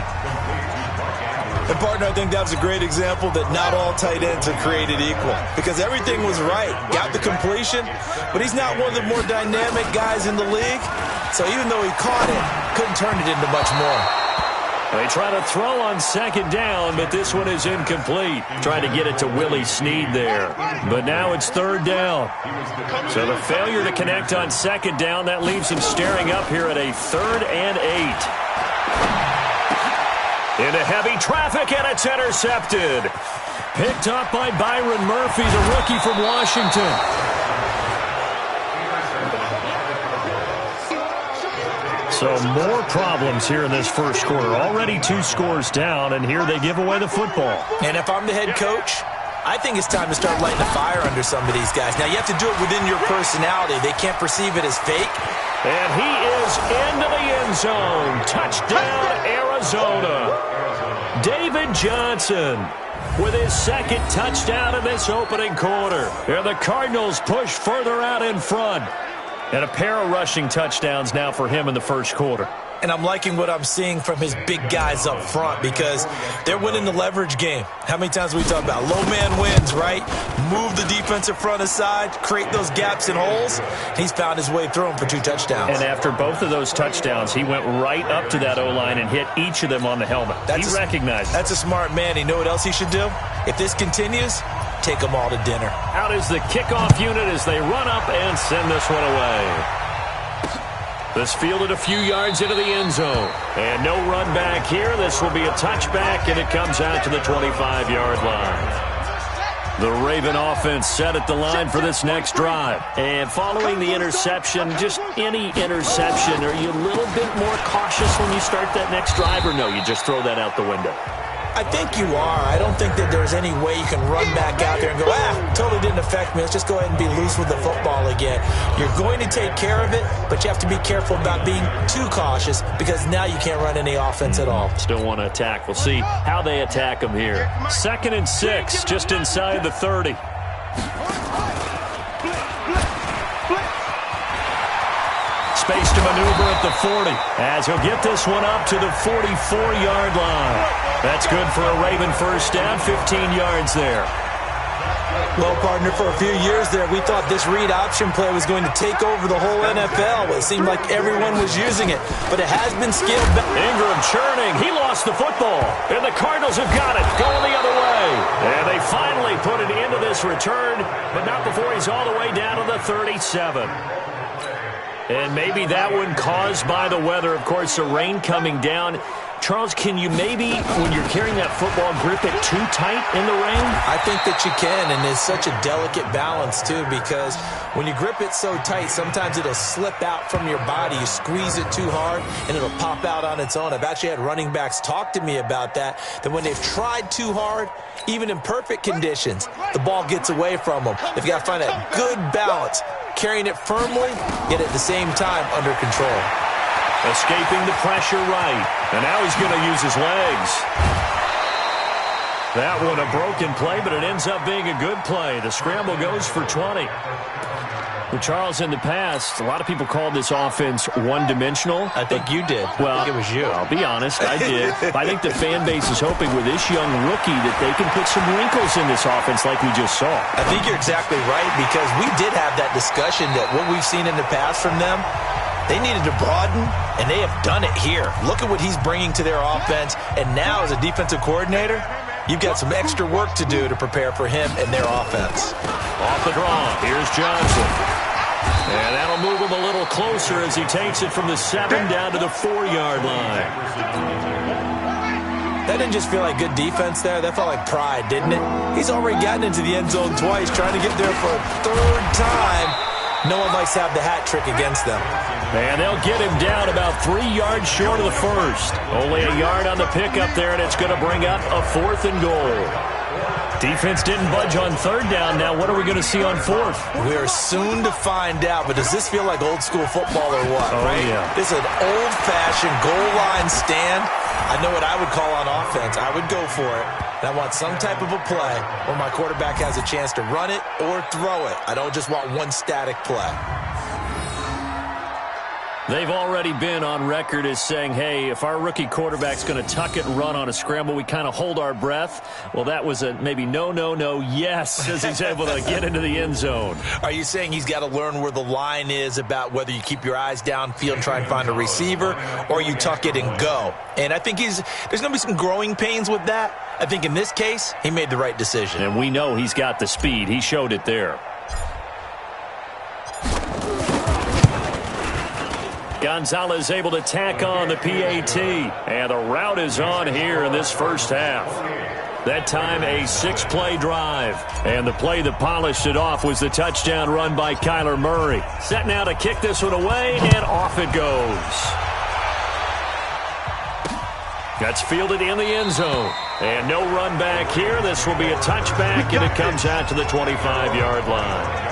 And, partner, I think that was a great example that not all tight ends are created equal because everything was right. Got the completion, but he's not one of the more dynamic guys in the league. So even though he caught it, couldn't turn it into much more. They try to throw on 2nd down, but this one is incomplete. Trying to get it to Willie Snead there. But now it's 3rd down. So the failure to connect on 2nd down, that leaves him staring up here at a 3rd and 8. Into heavy traffic, and it's intercepted. Picked up by Byron Murphy, the rookie from Washington. So more problems here in this first quarter. Already 2 scores down, and here they give away the football. And if I'm the head coach, I think it's time to start lighting a fire under some of these guys. Now, you have to do it within your personality. They can't perceive it as fake. And he is into the end zone. Touchdown, Arizona. David Johnson with his 2nd touchdown in this opening quarter. And the Cardinals push further out in front. And a pair of rushing touchdowns now for him in the first quarter. And I'm liking what I'm seeing from his big guys up front because they're winning the leverage game. How many times we talk about low man wins, right? Move the defensive front aside, create those gaps and holes. He's found his way through them for 2 touchdowns. And after both of those touchdowns, he went right up to that O-line and hit each of them on the helmet. He recognized it. That's a smart man. You know what else he should do? If this continues, take them all to dinner. Out is the kickoff unit as they run up and send this one away. This fielded a few yards into the end zone. And no run back here. This will be a touchback, and it comes out to the 25-yard line. The Raven offense set at the line for this next drive. And following the interception, just any interception, are you a little bit more cautious when you start that next drive, or no, you just throw that out the window? I think you are. I don't think that there's any way you can run back out there and go, totally didn't affect me. Let's just go ahead and be loose with the football again. You're going to take care of it, but you have to be careful about being too cautious because now you can't run any offense at all. Still want to attack. We'll see how they attack them here. 2nd and 6, just inside the 30. Space to maneuver at the 40 as he'll get this one up to the 44-yard line. That's good for a Raven first down, 15 yards there. Well, partner, for a few years there, we thought this read option play was going to take over the whole NFL. It seemed like everyone was using it, but it has been scaled back. Ingram churning. He lost the football, and the Cardinals have got it, going the other way. And they finally put it into this return, but not before he's all the way down to the 37. And maybe that one caused by the weather. Of course, the rain coming down. Charles, can you maybe, when you're carrying that football, grip it too tight in the rain? I think that you can, and it's such a delicate balance, too, because when you grip it so tight, sometimes it'll slip out from your body. You squeeze it too hard, and it'll pop out on its own. I've actually had running backs talk to me about that when they've tried too hard, even in perfect conditions, the ball gets away from them. They've got to find that good balance, carrying it firmly, yet at the same time under control. Escaping the pressure right. And now he's going to use his legs. That one a broken play, but it ends up being a good play. The scramble goes for 20. Well, Charles, in the past, a lot of people called this offense one-dimensional. I think you did. Well, I think it was you. I'll be honest, I did. I think the fan base is hoping with this young rookie that they can put some wrinkles in this offense like we just saw. I think you're exactly right because we did have that discussion that what we've seen in the past from them, They needed to broaden, and they have done it here. Look at what he's bringing to their offense, and now as a defensive coordinator, you've got some extra work to do to prepare for him and their offense. Off the draw, here's Johnson. And that'll move him a little closer as he takes it from the 7 down to the 4-yard line. That didn't just feel like good defense there. That felt like pride, didn't it? He's already gotten into the end zone twice, trying to get there for a 3rd time. No one likes to have the hat trick against them. And they'll get him down about 3 yards short of the first. Only a yard on the pickup there, and it's going to bring up a 4th and goal. Defense didn't budge on 3rd down. Now what are we going to see on 4th? We are soon to find out, but does this feel like old school football or what? Oh, right? Yeah. This is an old-fashioned goal line stand. I know what I would call on offense. I would go for it. And I want some type of a play where my quarterback has a chance to run it or throw it. I don't just want one static play. They've already been on record as saying, hey, if our rookie quarterback's going to tuck it and run on a scramble, we kind of hold our breath. Well, that was a maybe no, yes, as he's able to get into the end zone. Are you saying he's got to learn where the line is about whether you keep your eyes downfield and try and find a receiver or you tuck it and go? And I think there's going to be some growing pains with that. I think in this case, he made the right decision. And we know he's got the speed. He showed it there. Gonzalez able to tack on the PAT. And the route is on here in this first half. That time a 6-play drive. And the play that polished it off was the touchdown run by Kyler Murray. Set now to kick this one away, and off it goes. That's fielded in the end zone. And no run back here. This will be a touchback, and it comes out to the 25-yard line.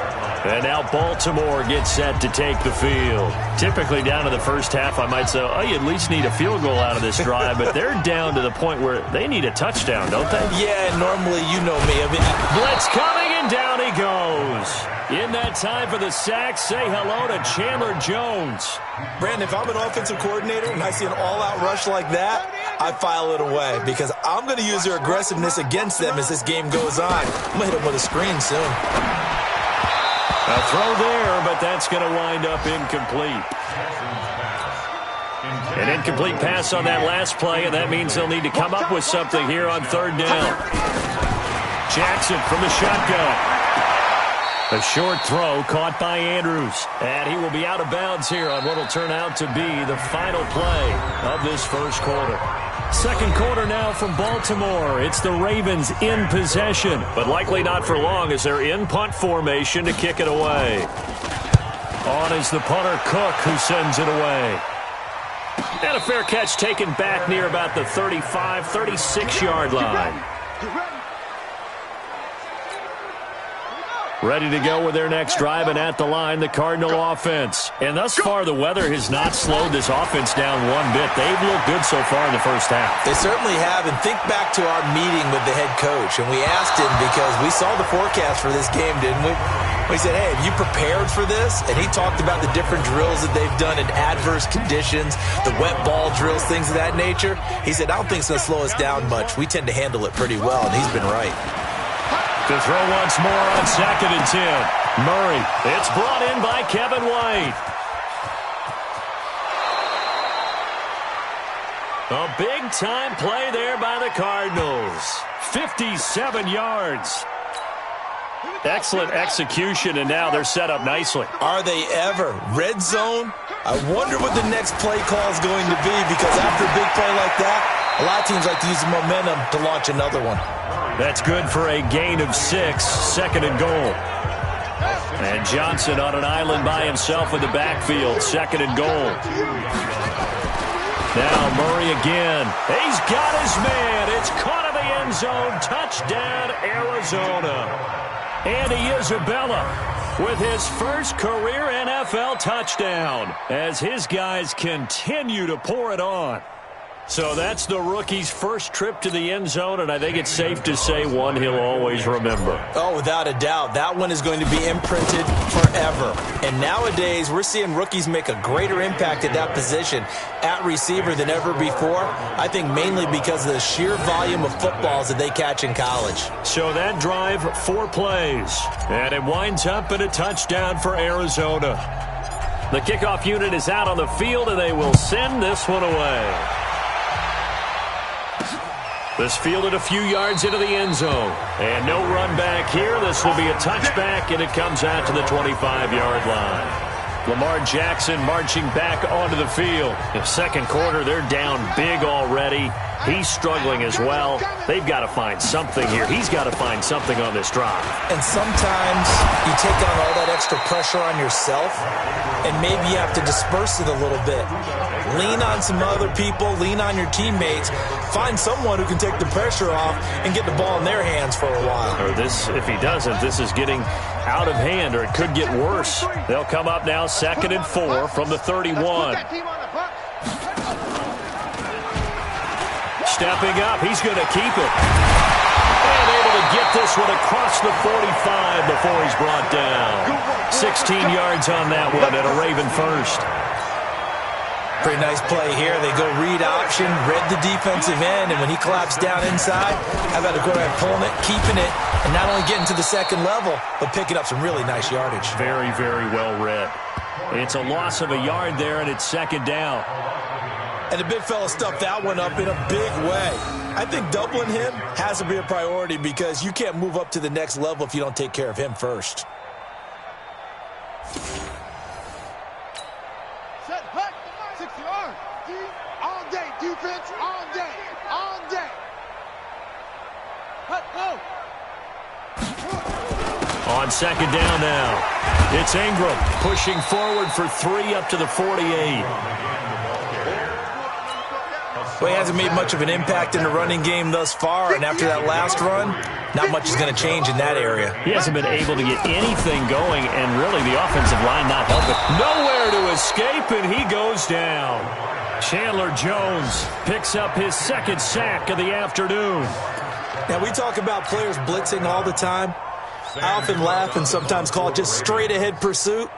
And now Baltimore gets set to take the field. Typically down to the first half, I might say, oh, you at least need a field goal out of this drive. But they're down to the point where they need a touchdown, don't they? Yeah, normally, you know me. Blitz coming, and down he goes. In that time for the sack, say hello to Chandler Jones. Brandon, if I'm an offensive coordinator and I see an all-out rush like that, I file it away because I'm going to use their aggressiveness against them as this game goes on. I'm going to hit them with a screen soon. A throw there, but that's going to wind up incomplete. An incomplete pass on that last play, and that means they'll need to come up with something here on 3rd down. Jackson from the shotgun. A short throw caught by Andrews. And he will be out of bounds here on what will turn out to be the final play of this first quarter. Second quarter now from Baltimore. It's the Ravens in possession, but likely not for long as they're in punt formation to kick it away. On is the punter Cook, who sends it away. And a fair catch taken back near about the 35, 36-yard line. Ready to go with their next drive, and at the line, the Cardinal offense. And thus far, the weather has not slowed this offense down one bit. They've looked good so far in the first half. They certainly have, and think back to our meeting with the head coach, and we asked him because we saw the forecast for this game, didn't we? We said, hey, have you prepared for this? And he talked about the different drills that they've done in adverse conditions, the wet ball drills, things of that nature. He said, I don't think it's going to slow us down much. We tend to handle it pretty well, and he's been right. To throw once more on 2nd and 10. Murray. It's brought in by Kevin White. A big-time play there by the Cardinals. 57 yards. Excellent execution, and now they're set up nicely. Are they ever? Red zone? I wonder what the next play call is going to be, because after a big play like that, a lot of teams like to use the momentum to launch another one. That's good for a gain of 6, 2nd and goal. And Johnson on an island by himself in the backfield, 2nd and goal. Now Murray again. He's got his man. It's caught in the end zone. Touchdown, Arizona. Andy Isabella with his first career NFL touchdown as his guys continue to pour it on. So that's the rookie's first trip to the end zone, and I think it's safe to say one he'll always remember. Oh, without a doubt. That one is going to be imprinted forever. And nowadays, we're seeing rookies make a greater impact at that position at receiver than ever before. I think mainly because of the sheer volume of footballs that they catch in college. So that drive, 4 plays, and it winds up in a touchdown for Arizona. The kickoff unit is out on the field, and they will send this one away. This fielded a few yards into the end zone. And no run back here. This will be a touchback, and it comes out to the 25-yard line. Lamar Jackson marching back onto the field. In second quarter, they're down big already. He's struggling as well. They've got to find something here. He's got to find something on this drive. And sometimes you take on all that extra pressure on yourself, and maybe you have to disperse it a little bit. Lean on some other people. Lean on your teammates. Find someone who can take the pressure off and get the ball in their hands for a while. Or this, if he doesn't, this is getting out of hand, or it could get worse. They'll come up now 2nd and 4 from the 31. Stepping up, he's going to keep it. And able to get this one across the 45 before he's brought down. 16 yards on that one and a Raven first. Pretty nice play here. They go read option, read the defensive end, and when he collapsed down inside, how about the quarterback pulling it, keeping it, and not only getting to the second level, but picking up some really nice yardage. Very, very well read. It's a loss of a yard there, and it's 2nd down. And the big fella stuffed that one up in a big way. I think doubling him has to be a priority because you can't move up to the next level if you don't take care of him first. Set, hut, 6 yards. All day, defense, all day, all day. Hut, go. On 2nd down now, it's Ingram pushing forward for 3 up to the 48. Well, he hasn't made much of an impact in the running game thus far, and after that last run, not much is going to change in that area. He hasn't been able to get anything going, and really the offensive line not helping. Nowhere to escape, and he goes down. Chandler Jones picks up his 2nd sack of the afternoon. Now, we talk about players blitzing all the time. I often laugh and sometimes call it just straight-ahead pursuit.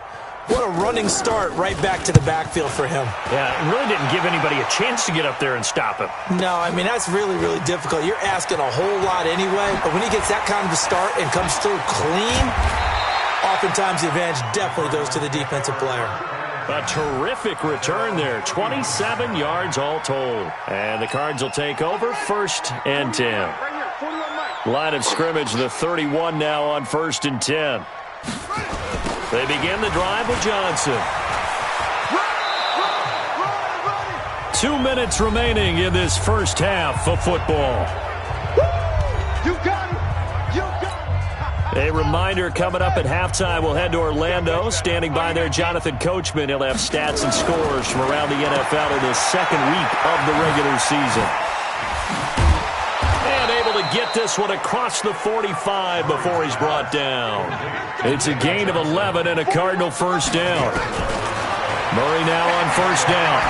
What a running start right back to the backfield for him. Yeah, it really didn't give anybody a chance to get up there and stop him. No, I mean, that's really, really difficult. You're asking a whole lot anyway, but when he gets that kind of a start and comes through clean, oftentimes the advantage definitely goes to the defensive player. A terrific return there, 27 yards all told. And the Cards will take over 1st and 10. Line of scrimmage, the 31 now on 1st and 10. They begin the drive with Johnson. 2 minutes remaining in this first half of football. You got it. You got it. A reminder coming up at halftime, we'll head to Orlando. Standing by there, Jonathan Coachman. He'll have stats and scores from around the NFL in his 2nd week of the regular season. And able to get this one across the 45 before he's brought down. It's a gain of 11 and a Cardinal first down. Murray now on 1st down.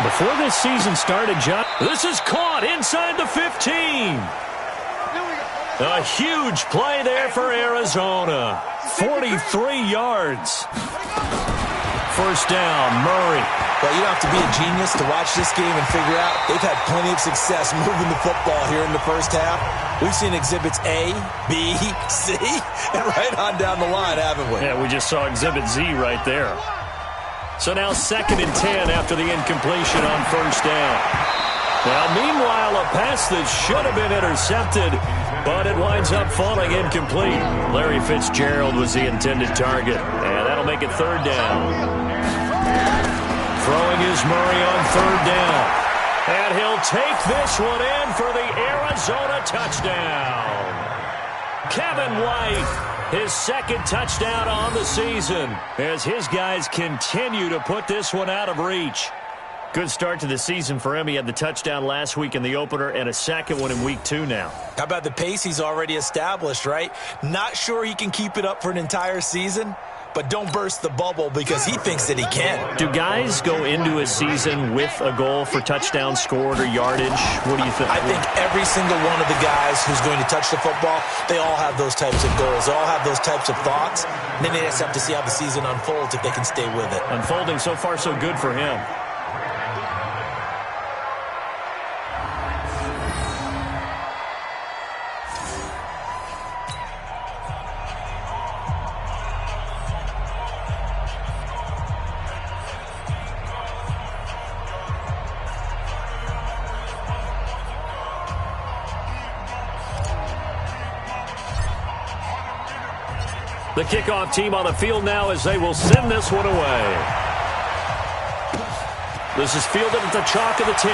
Before this season started, John, this is caught inside the 15. A huge play there for Arizona. 43 yards. First down, Murray. Well, you don't have to be a genius to watch this game and figure out they've had plenty of success moving the football here in the first half. We've seen exhibits A, B, C, and right on down the line, haven't we? Yeah, we just saw exhibit Z right there. So now 2nd and 10 after the incompletion on 1st down. Now, meanwhile, a pass that should have been intercepted, but it winds up falling incomplete. Larry Fitzgerald was the intended target, and that'll make it 3rd down. Throwing is Murray on 3rd down. And he'll take this one in for the Arizona touchdown. Kevin White, his 2nd touchdown on the season, as his guys continue to put this one out of reach. Good start to the season for him. He had the touchdown last week in the opener and a 2nd one in week 2 now. How about the pace he's already established, right? Not sure he can keep it up for an entire season, but don't burst the bubble because he thinks that he can. Do guys go into a season with a goal for touchdown scored or yardage? What do you think? I think every single one of the guys who's going to touch the football, they all have those types of goals. They all have those types of thoughts. And then they just have to see how the season unfolds if they can stay with it. Unfolding so far so good for him. The kickoff team on the field now as they will send this one away. This is fielded at the chalk of the 10.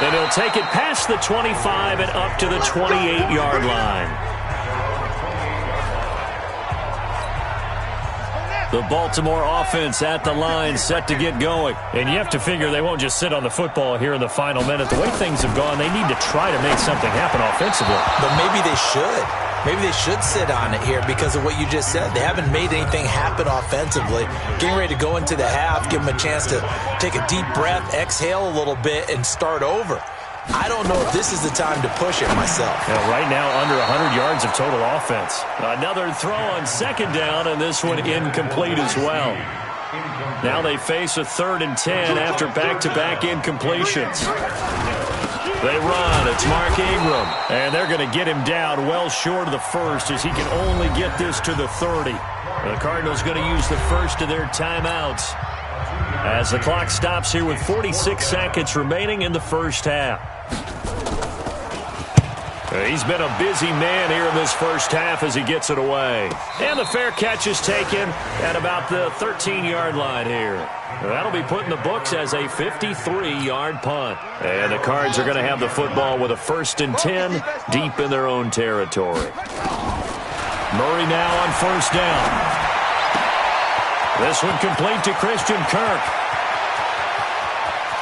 And he'll take it past the 25 and up to the 28-yard line. The Baltimore offense at the line set to get going. And you have to figure they won't just sit on the football here in the final minute. The way things have gone, they need to try to make something happen offensively. But maybe they should. Maybe they should sit on it here because of what you just said. They haven't made anything happen offensively. Getting ready to go into the half, give them a chance to take a deep breath, exhale a little bit, and start over. I don't know if this is the time to push it myself. Yeah, right now, under 100 yards of total offense. Another throw on second down, and this one incomplete as well. Now they face a 3rd and 10 after back-to-back incompletions. They run. It's Mark Ingram. And they're going to get him down well short of the first as he can only get this to the 30. The Cardinals going to use the first of their timeouts as the clock stops here with 46 seconds remaining in the first half. He's been a busy man here in this first half as he gets it away. And the fair catch is taken at about the 13-yard line here. That'll be put in the books as a 53-yard punt. And the Cards are going to have the football with a 1st and 10 deep in their own territory. Murray now on 1st down. This one complete to Christian Kirk.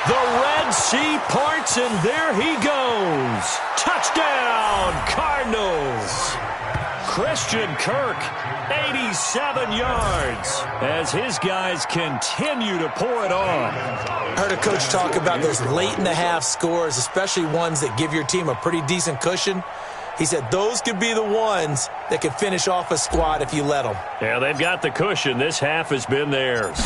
The Red Sea parts, and there he goes. Touchdown, Cardinals. Christian Kirk, 87 yards, as his guys continue to pour it on. I heard a coach talk about those late-in-the-half scores, especially ones that give your team a pretty decent cushion. He said those could be the ones that can finish off a squad if you let them. Yeah, they've got the cushion. This half has been theirs.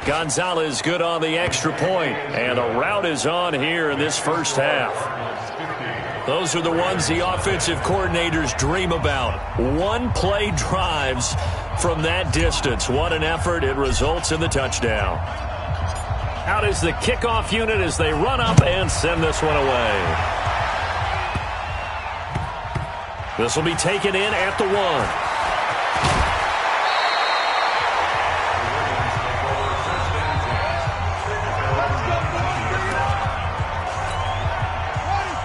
Gonzalez good on the extra point, and a route is on here in this first half. Those are the ones the offensive coordinators dream about. One-play drives from that distance. What an effort. It results in the touchdown. Out is the kickoff unit as they run up and send this one away. This will be taken in at the 1.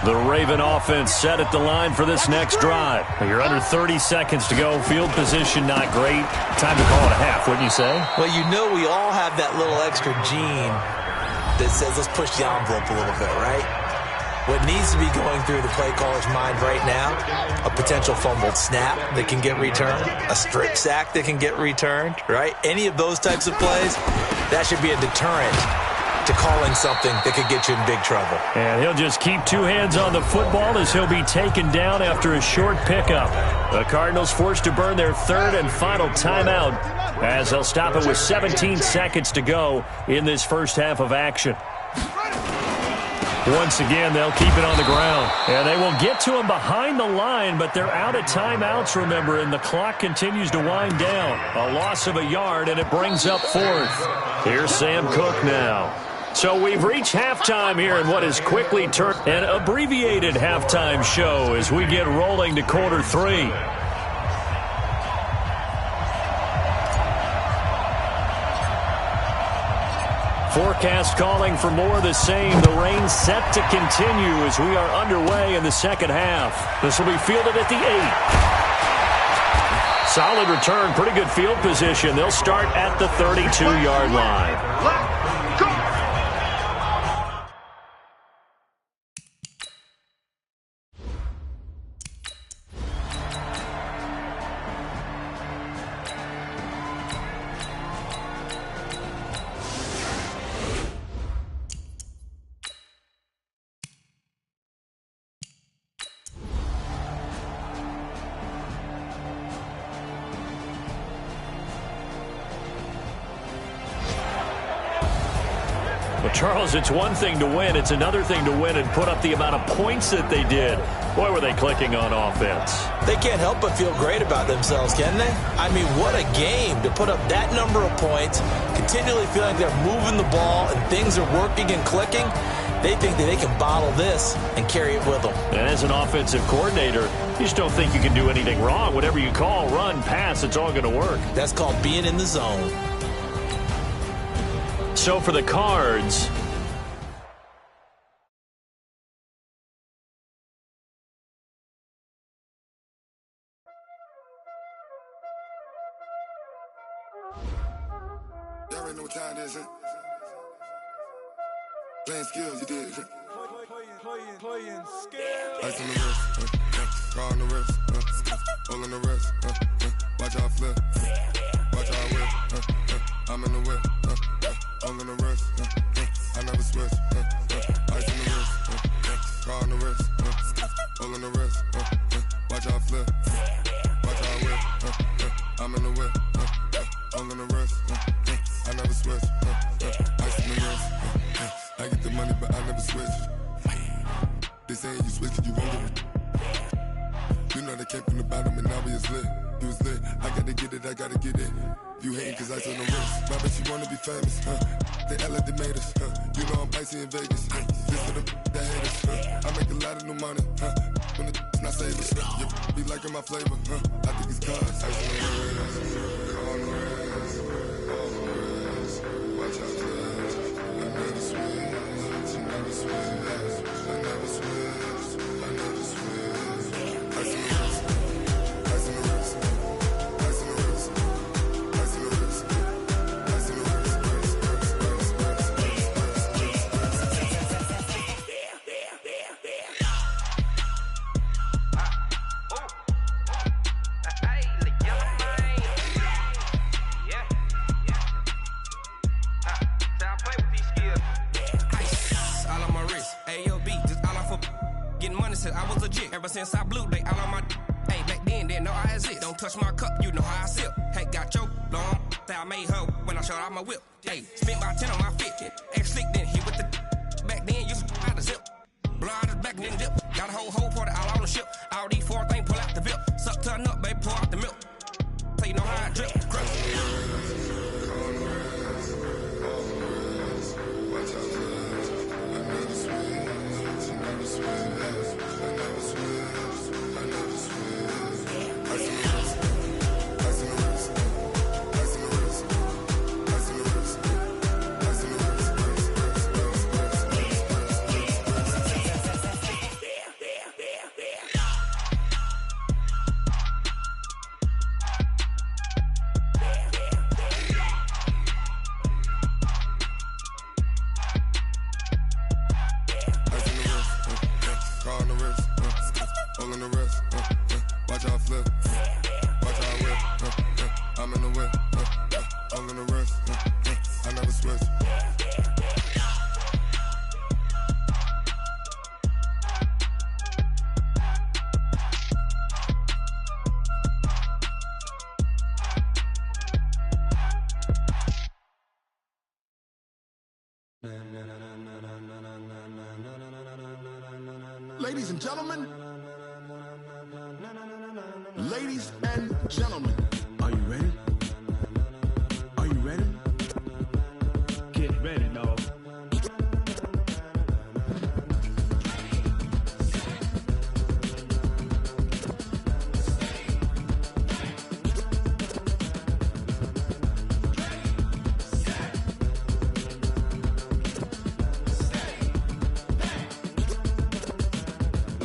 The Raven offense set at the line for this next drive. You're under 30 seconds to go. Field position not great. Time to call it a half, wouldn't you say? Well, you know we all have that little extra gene that says let's push the envelope a little bit, right? What needs to be going through the play caller's mind right now, a potential fumbled snap that can get returned, a strip sack that can get returned, right? Any of those types of plays, that should be a deterrent to calling something that could get you in big trouble. And he'll just keep 2 hands on the football as he'll be taken down after a short pickup. The Cardinals forced to burn their 3rd and final timeout as they'll stop it with 17 seconds to go in this first half of action. Once again, they'll keep it on the ground. And they will get to him behind the line, but they're out of timeouts, remember, and the clock continues to wind down. A loss of a yard, and it brings up 4th. Here's Sam Cook now. So we've reached halftime here in what is quickly turned an abbreviated halftime show as we get rolling to quarter 3. Forecast calling for more of the same. The rain set to continue as we are underway in the second half. This will be fielded at the 8. Solid return, pretty good field position. They'll start at the 32-yard line. Charles, it's one thing to win. It's another thing to win and put up the amount of points that they did. Boy, were they clicking on offense. They can't help but feel great about themselves, can they? I mean, what a game to put up that number of points, continually feeling like they're moving the ball and things are working and clicking. They think that they can bottle this and carry it with them. And as an offensive coordinator, you just don't think you can do anything wrong. Whatever you call, run, pass, it's all going to work. That's called being in the zone. So for the Cards, Y'all already know what time it is, huh? Playing skills, you did. Playing skills. Ice on the wrist, car on the wrist, hole in the wrist, watch out flip, watch out whip, I'm in the whip, hole in the wrist, I never switch, ice on the wrist, car on the wrist, hole in the wrist, watch out flip, watch out whip, I'm in the whip, hole in the wrist, I never switch, ice on the wrist, I get the money but I never switch. They saying you switch it, you won't get it. You know they came from the bottom and now we is lit. You was lit, I gotta get it, I gotta get it. You hating cause ice on the wrist. My bitch, you wanna be famous, They act like they made us, You know I'm icy in Vegas, This for the that hate us, I make a lot of new money, When the not save us, You be liking my flavor, I think it's cause ice on the wrist, on the wrist, on the wrist. Watch out, flash, I never switch, I never switch. I never switch, I never switch. Ice on the wrist, ice on the wrist, ice on the wrist, ice on the wrist, ice on the I was legit ever since I blew they all on my hey back then didn't know I exist. Don't touch my cup, you know how I sip. Hey, got your long that I made her when I showed out my whip. Hey, spent about 10 on my fit. Ex-slick then hit with the back then used to out the zip. Blow out his back and then dip. Got a whole party all on the ship. All these four things pull out the VIP. Suck to a nut, baby, pour out the milk. So you know how I drip. Ladies and gentlemen, ladies and gentlemen, are you ready? Are you ready? Get ready, dog.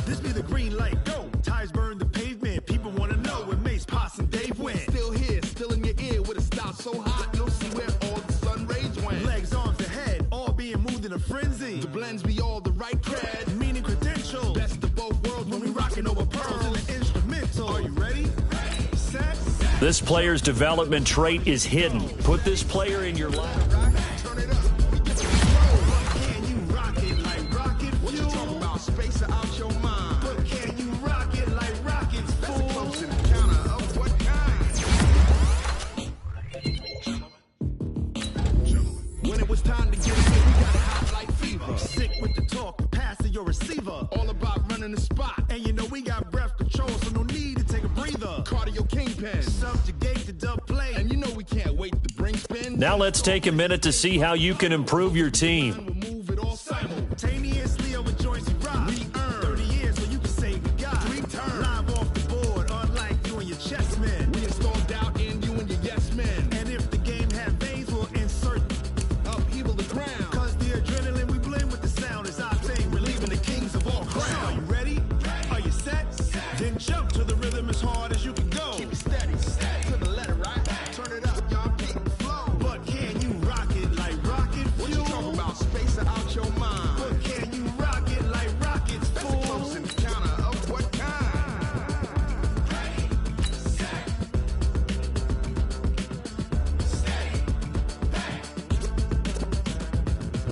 This be the green light, go. Tires burn the pavement. People want to know where Mace, Poss, and Dave went. Still here, still in your ear with a style so hot, you'll see where all the sun rays went. Legs, arms, and head, all being moved in a frenzy. The blends be all the right cred, meaning credentials. Best of both worlds when we rocking over pearls in the instrumental. Are you ready? Set. This player's development trait is hidden. Put this player in your life. Turn it up. Can you rock it like rocket fuel? What you talking about? Space out your mind. But can you rock it like rockets, fool? That's a close encounter of what kind? When it was time to get it, we got it hot like fever. Sick with the talk, pass to your receiver. All about running the spot. And you know we got breath control, so no need to take a breather. Cardio kingpin. Subjugate the dub play. And you know we can't wait to bring spin. Now let's take a minute to see how you can improve your team. We'll move it all simultaneously.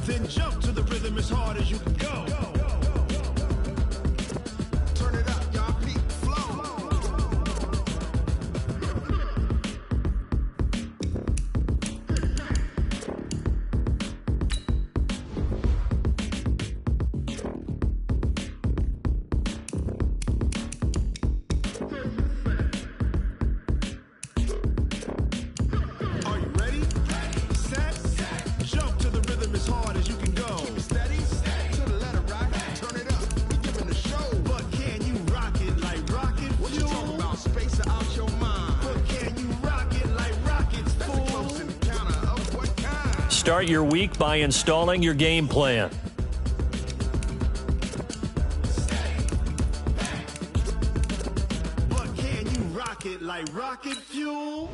Then jump to the rhythm as hard as you can go. Turn it up, y'all. Peak flow. Are you ready? Set. Jump to the rhythm as hard as you can go. Keep it steady. To the letter right. Turn it up. We giving the show. But can you rock it like rocket? What you talking about? Space out your mind. But can you rock it like rockets? That's a close encounter of what kind? Start your week by installing your game plan. But can you rock it like rocket fuel?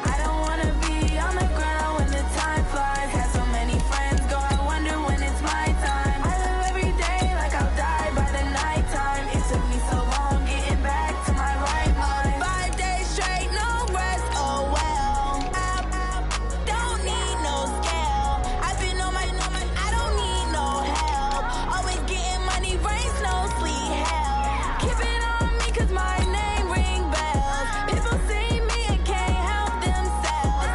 I don't wanna be on the ground when the time flies. Had so many friends go, I wonder when it's my time. I live every day like I'll die by the nighttime. It took me so long getting back to my right mind. 5 days straight, no rest, oh well. I don't need no scale. I've been on my, I don't need no help. Always getting money, rains, no sleet, hell. Keep it on me 'cause my name ring bells. People see me and can't help themselves.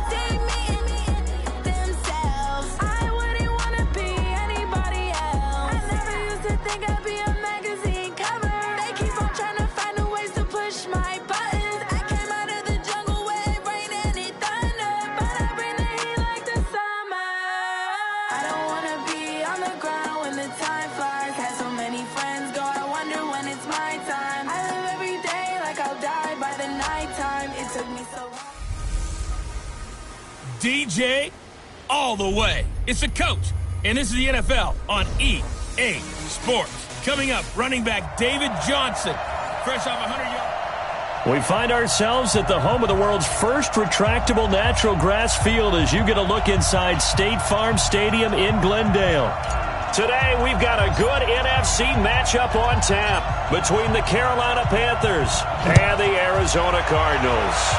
See me and themselves. I wouldn't wanna be anybody else. I never used to think I'd be a magazine cover. They keep on trying to find new ways to push my buttons. I came out of the jungle where it rained and it thundered, but I bring the heat like the summer. I don't wanna be on the ground when the time flies. Had so many friends go, I wonder when it's my time. I live every day like I'll die by the nighttime. It took me so long. DJ all the way. It's the coach, and this is the NFL on EA Sports. Coming up, running back David Johnson, fresh off 100 yards. We find ourselves at the home of the world's first retractable natural grass field as you get a look inside State Farm Stadium in Glendale. Today, we've got a good NFC matchup on tap between the Carolina Panthers and the Arizona Cardinals.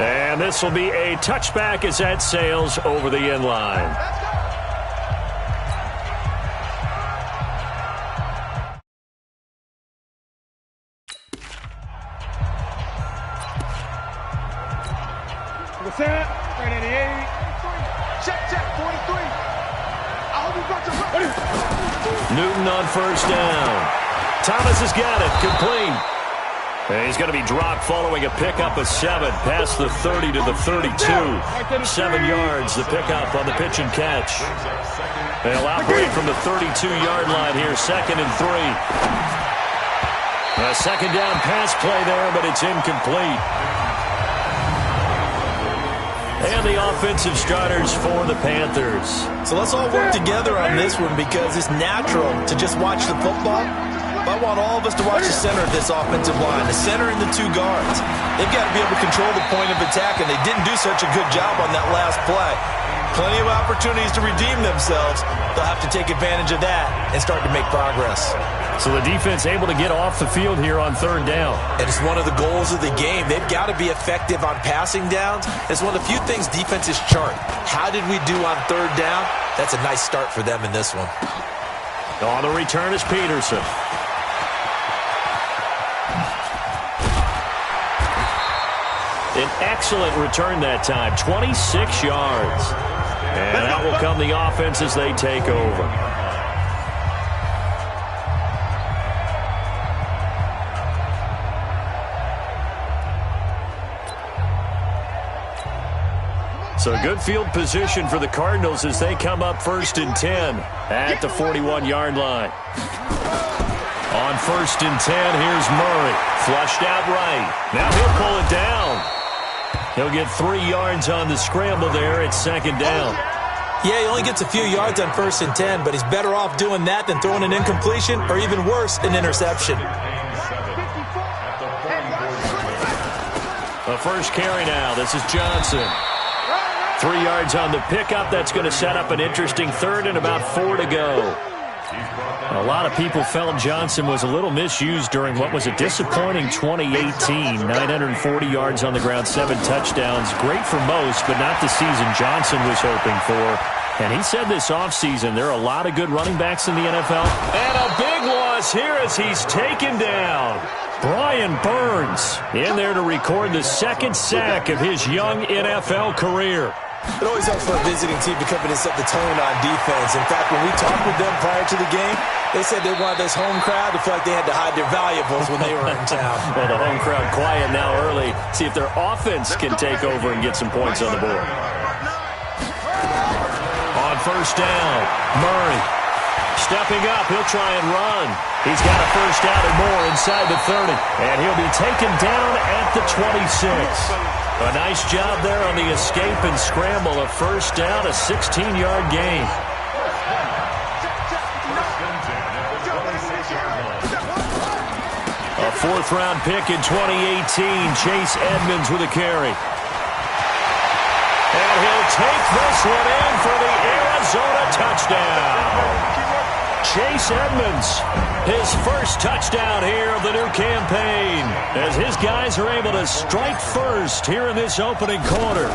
And this will be a touchback as that sails over the end line. What's that? 388. Check, 43. I hope you brought your Newton on first down. Thomas has got it. Complete. And he's going to be dropped following a pickup of 7 past the 30 to the 32. 7 yards, the pickup on the pitch and catch. They'll operate from the 32-yard line here, 2nd and 3. A second down pass play there, but it's incomplete. And the offensive starters for the Panthers. So let's all work together on this one because it's natural to just watch the football. But I want all of us to watch the center of this offensive line, the center and the 2 guards. They've got to be able to control the point of attack, and they didn't do such a good job on that last play. Plenty of opportunities to redeem themselves. They'll have to take advantage of that and start to make progress. So the defense able to get off the field here on 3rd down. And it's one of the goals of the game. They've got to be effective on passing downs. It's one of the few things defenses chart. How did we do on 3rd down? That's a nice start for them in this one. On the return is Peterson. An excellent return that time, 26 yards. And out will come the offense as they take over. So good field position for the Cardinals as they come up 1st and 10 at the 41-yard line. On 1st and 10, here's Murray. Flushed out right. Now he'll pull it down. He'll get 3 yards on the scramble there at 2nd down. Yeah, he only gets a few yards on 1st and 10, but he's better off doing that than throwing an incompletion or even worse, an interception. The first carry now. This is Johnson. 3 yards on the pickup. That's going to set up an interesting third and about 4 to go. A lot of people felt Johnson was a little misused during what was a disappointing 2018. 940 yards on the ground, 7 touchdowns. Great for most, but not the season Johnson was hoping for. And he said this offseason there are a lot of good running backs in the NFL. And a big loss here as he's taken down. Brian Burns in there to record the 2nd sack of his young NFL career. It always helps for a visiting team to come in and set the tone on defense. In fact, when we talked with them prior to the game, they said they wanted this home crowd to feel like they had to hide their valuables when they were in town. Well, the home crowd quiet now early. See if their offense can take over and get some points on the board. On 1st down, Murray stepping up. He'll try and run. He's got a 1st down and more inside the 30. And he'll be taken down at the 26. A nice job there on the escape and scramble. A 1st down, a 16-yard gain. A 4th-round pick in 2018. Chase Edmonds with a carry. And he'll take this one in for the Arizona touchdown. Chase Edmonds, his first touchdown here of the new campaign, as his guys are able to strike first here in this opening quarter.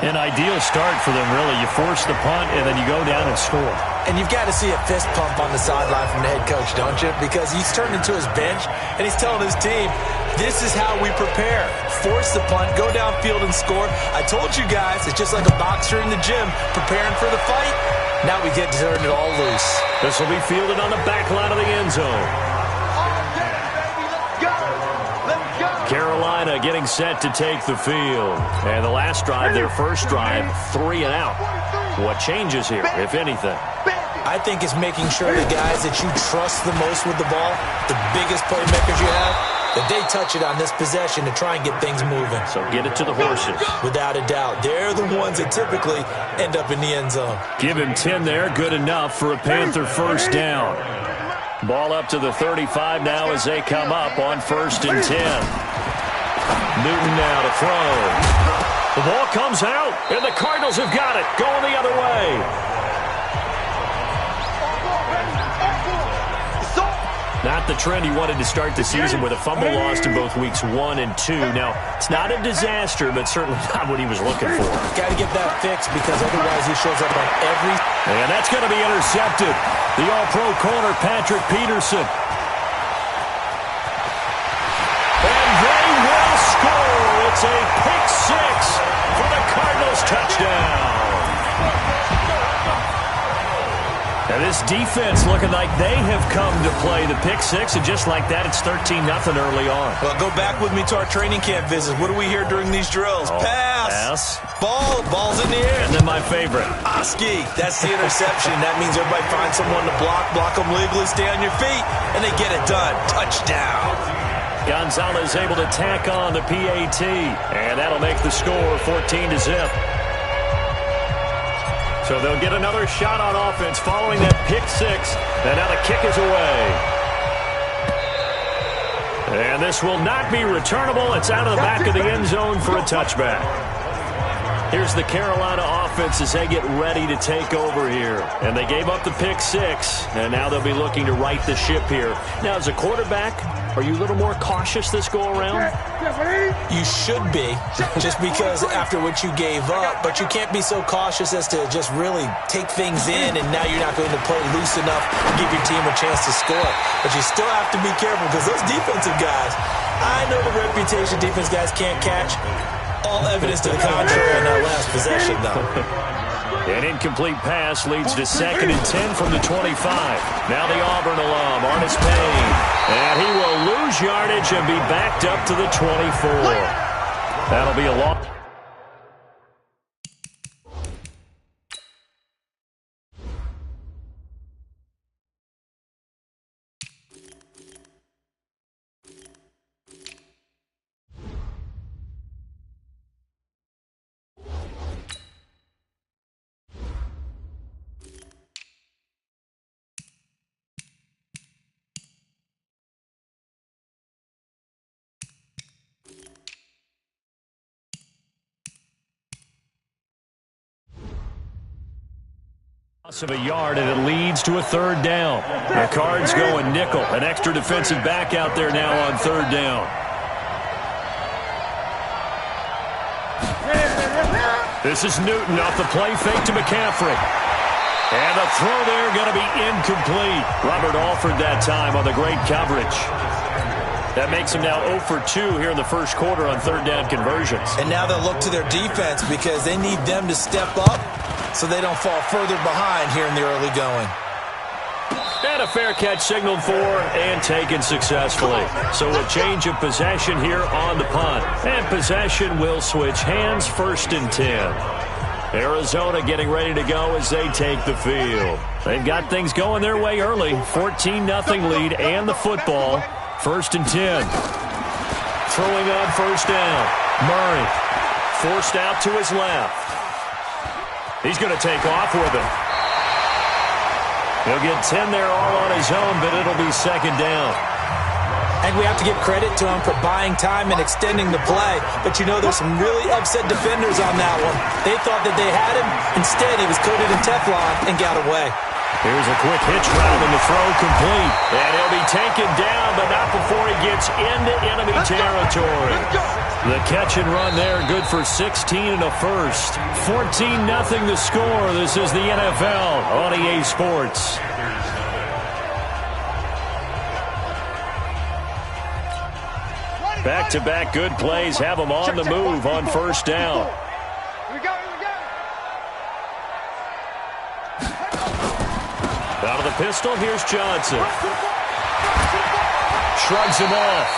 An ideal start for them, really. You force the punt, and then you go down and score. And you've got to see a fist pump on the sideline from the head coach, don't you? Because he's turned into his bench, and he's telling his team, this is how we prepare. Force the punt, go downfield and score. I told you guys, it's just like a boxer in the gym preparing for the fight. Now we get to turn it all loose. This will be fielded on the back line of the end zone. Carolina getting set to take the field. And the last drive, their first drive, 3 and out. What changes here, if anything? I think it's making sure the guys that you trust the most with the ball, the biggest playmakers you have, that they touch it on this possession to try and get things moving. So get it to the horses. Without a doubt. They're the ones that typically end up in the end zone. Give him 10 there. Good enough for a Panther 1st down. Ball up to the 35 now as they come up on 1st and 10. Newton now to throw. The ball comes out, and the Cardinals have got it. Going the other way. Not the trend he wanted to start the season with a fumble lost in both weeks 1 and 2. Now, it's not a disaster, but certainly not what he was looking for. Got to get that fixed because otherwise he shows up on every... And that's going to be intercepted. The all-pro corner, Patrick Peterson. And they will score. It's a pick 6 for the Cardinals touchdown. And this defense looking like they have come to play the pick 6, and just like that, it's 13-0 early on. Well, go back with me to our training camp visits. What do we hear during these drills? Pass. Ball's in the air. And then my favorite. Oski. That's the interception. That means everybody finds someone to block them legally, stay on your feet, and they get it done. Touchdown. Gonzalez able to tack on the PAT, and that'll make the score 14-0. So they'll get another shot on offense following that pick 6. And now the kick is away. And this will not be returnable. It's out of the back of the end zone for a touchback. Here's the Carolina offense as they get ready to take over here. And they gave up the pick 6, and now they'll be looking to right the ship here. Now, as a quarterback, are you a little more cautious this go-around? You should be, just because after what you gave up. But you can't be so cautious as to just really take things in, and now you're not going to play loose enough to give your team a chance to score. But you still have to be careful because those defensive guys, I know the reputation defense guys can't catch. All evidence to the contrary in that last possession, though. An incomplete pass leads to 2nd and 10 from the 25. Now the Auburn alum, Artis Payne. And he will lose yardage and be backed up to the 24. That'll be a long... Of a yard, and it leads to a third down. The Cards going nickel. An extra defensive back out there now on third down. This is Newton off the play fake to McCaffrey. And the throw there going to be incomplete. Robert Alford that time on the great coverage. That makes him now 0 for 2 here in the first quarter on third down conversions. And now they'll look to their defense because they need them to step up so they don't fall further behind here in the early going. And a fair catch signaled for and taken successfully. So a change of possession here on the punt. And possession will switch hands, 1st and 10. Arizona getting ready to go as they take the field. They've got things going their way early. 14-0 lead and the football. 1st and 10. Throwing on first down. Murray forced out to his left. He's going to take off with it. He'll get 10 there all on his own, but it'll be second down. I think we have to give credit to him for buying time and extending the play. But, you know, there's some really upset defenders on that one. They thought that they had him. Instead, he was coated in Teflon and got away. Here's a quick hitch route and the throw complete. And he'll be taken down, but not before he gets into enemy territory. The catch and run there, good for 16 and a first. 14-0 the score. This is the NFL on EA Sports. Back-to-back good plays have them on the move on first down. Out of the pistol, here's Johnson. Shrugs him off.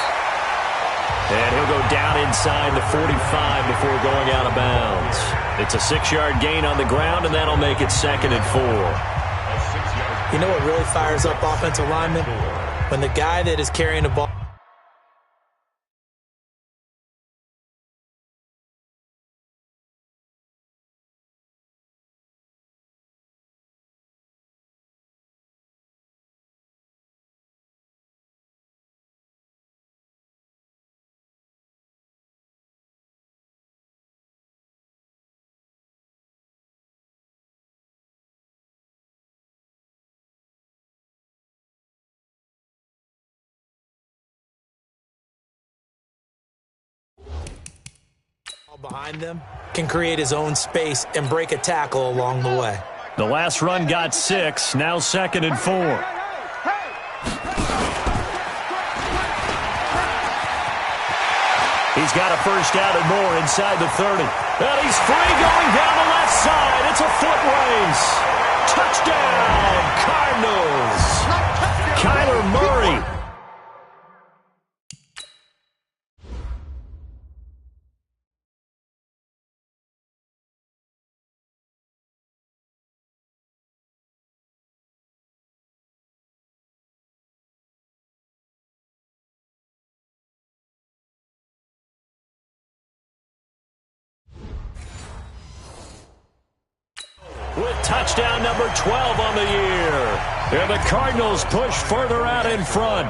And he'll go down inside the 45 before going out of bounds. It's a 6-yard gain on the ground, and that'll make it 2nd and 4. You know what really fires up offensive linemen? When the guy that is carrying the ball behind them can create his own space and break a tackle along the way. The last run got 6, now 2nd and 4. He's got a first down and more inside the 30. And he's free going down the left side. It's a foot race. Touchdown, Cardinals. Kyler Murray. With touchdown number 12 on the year. And the Cardinals push further out in front.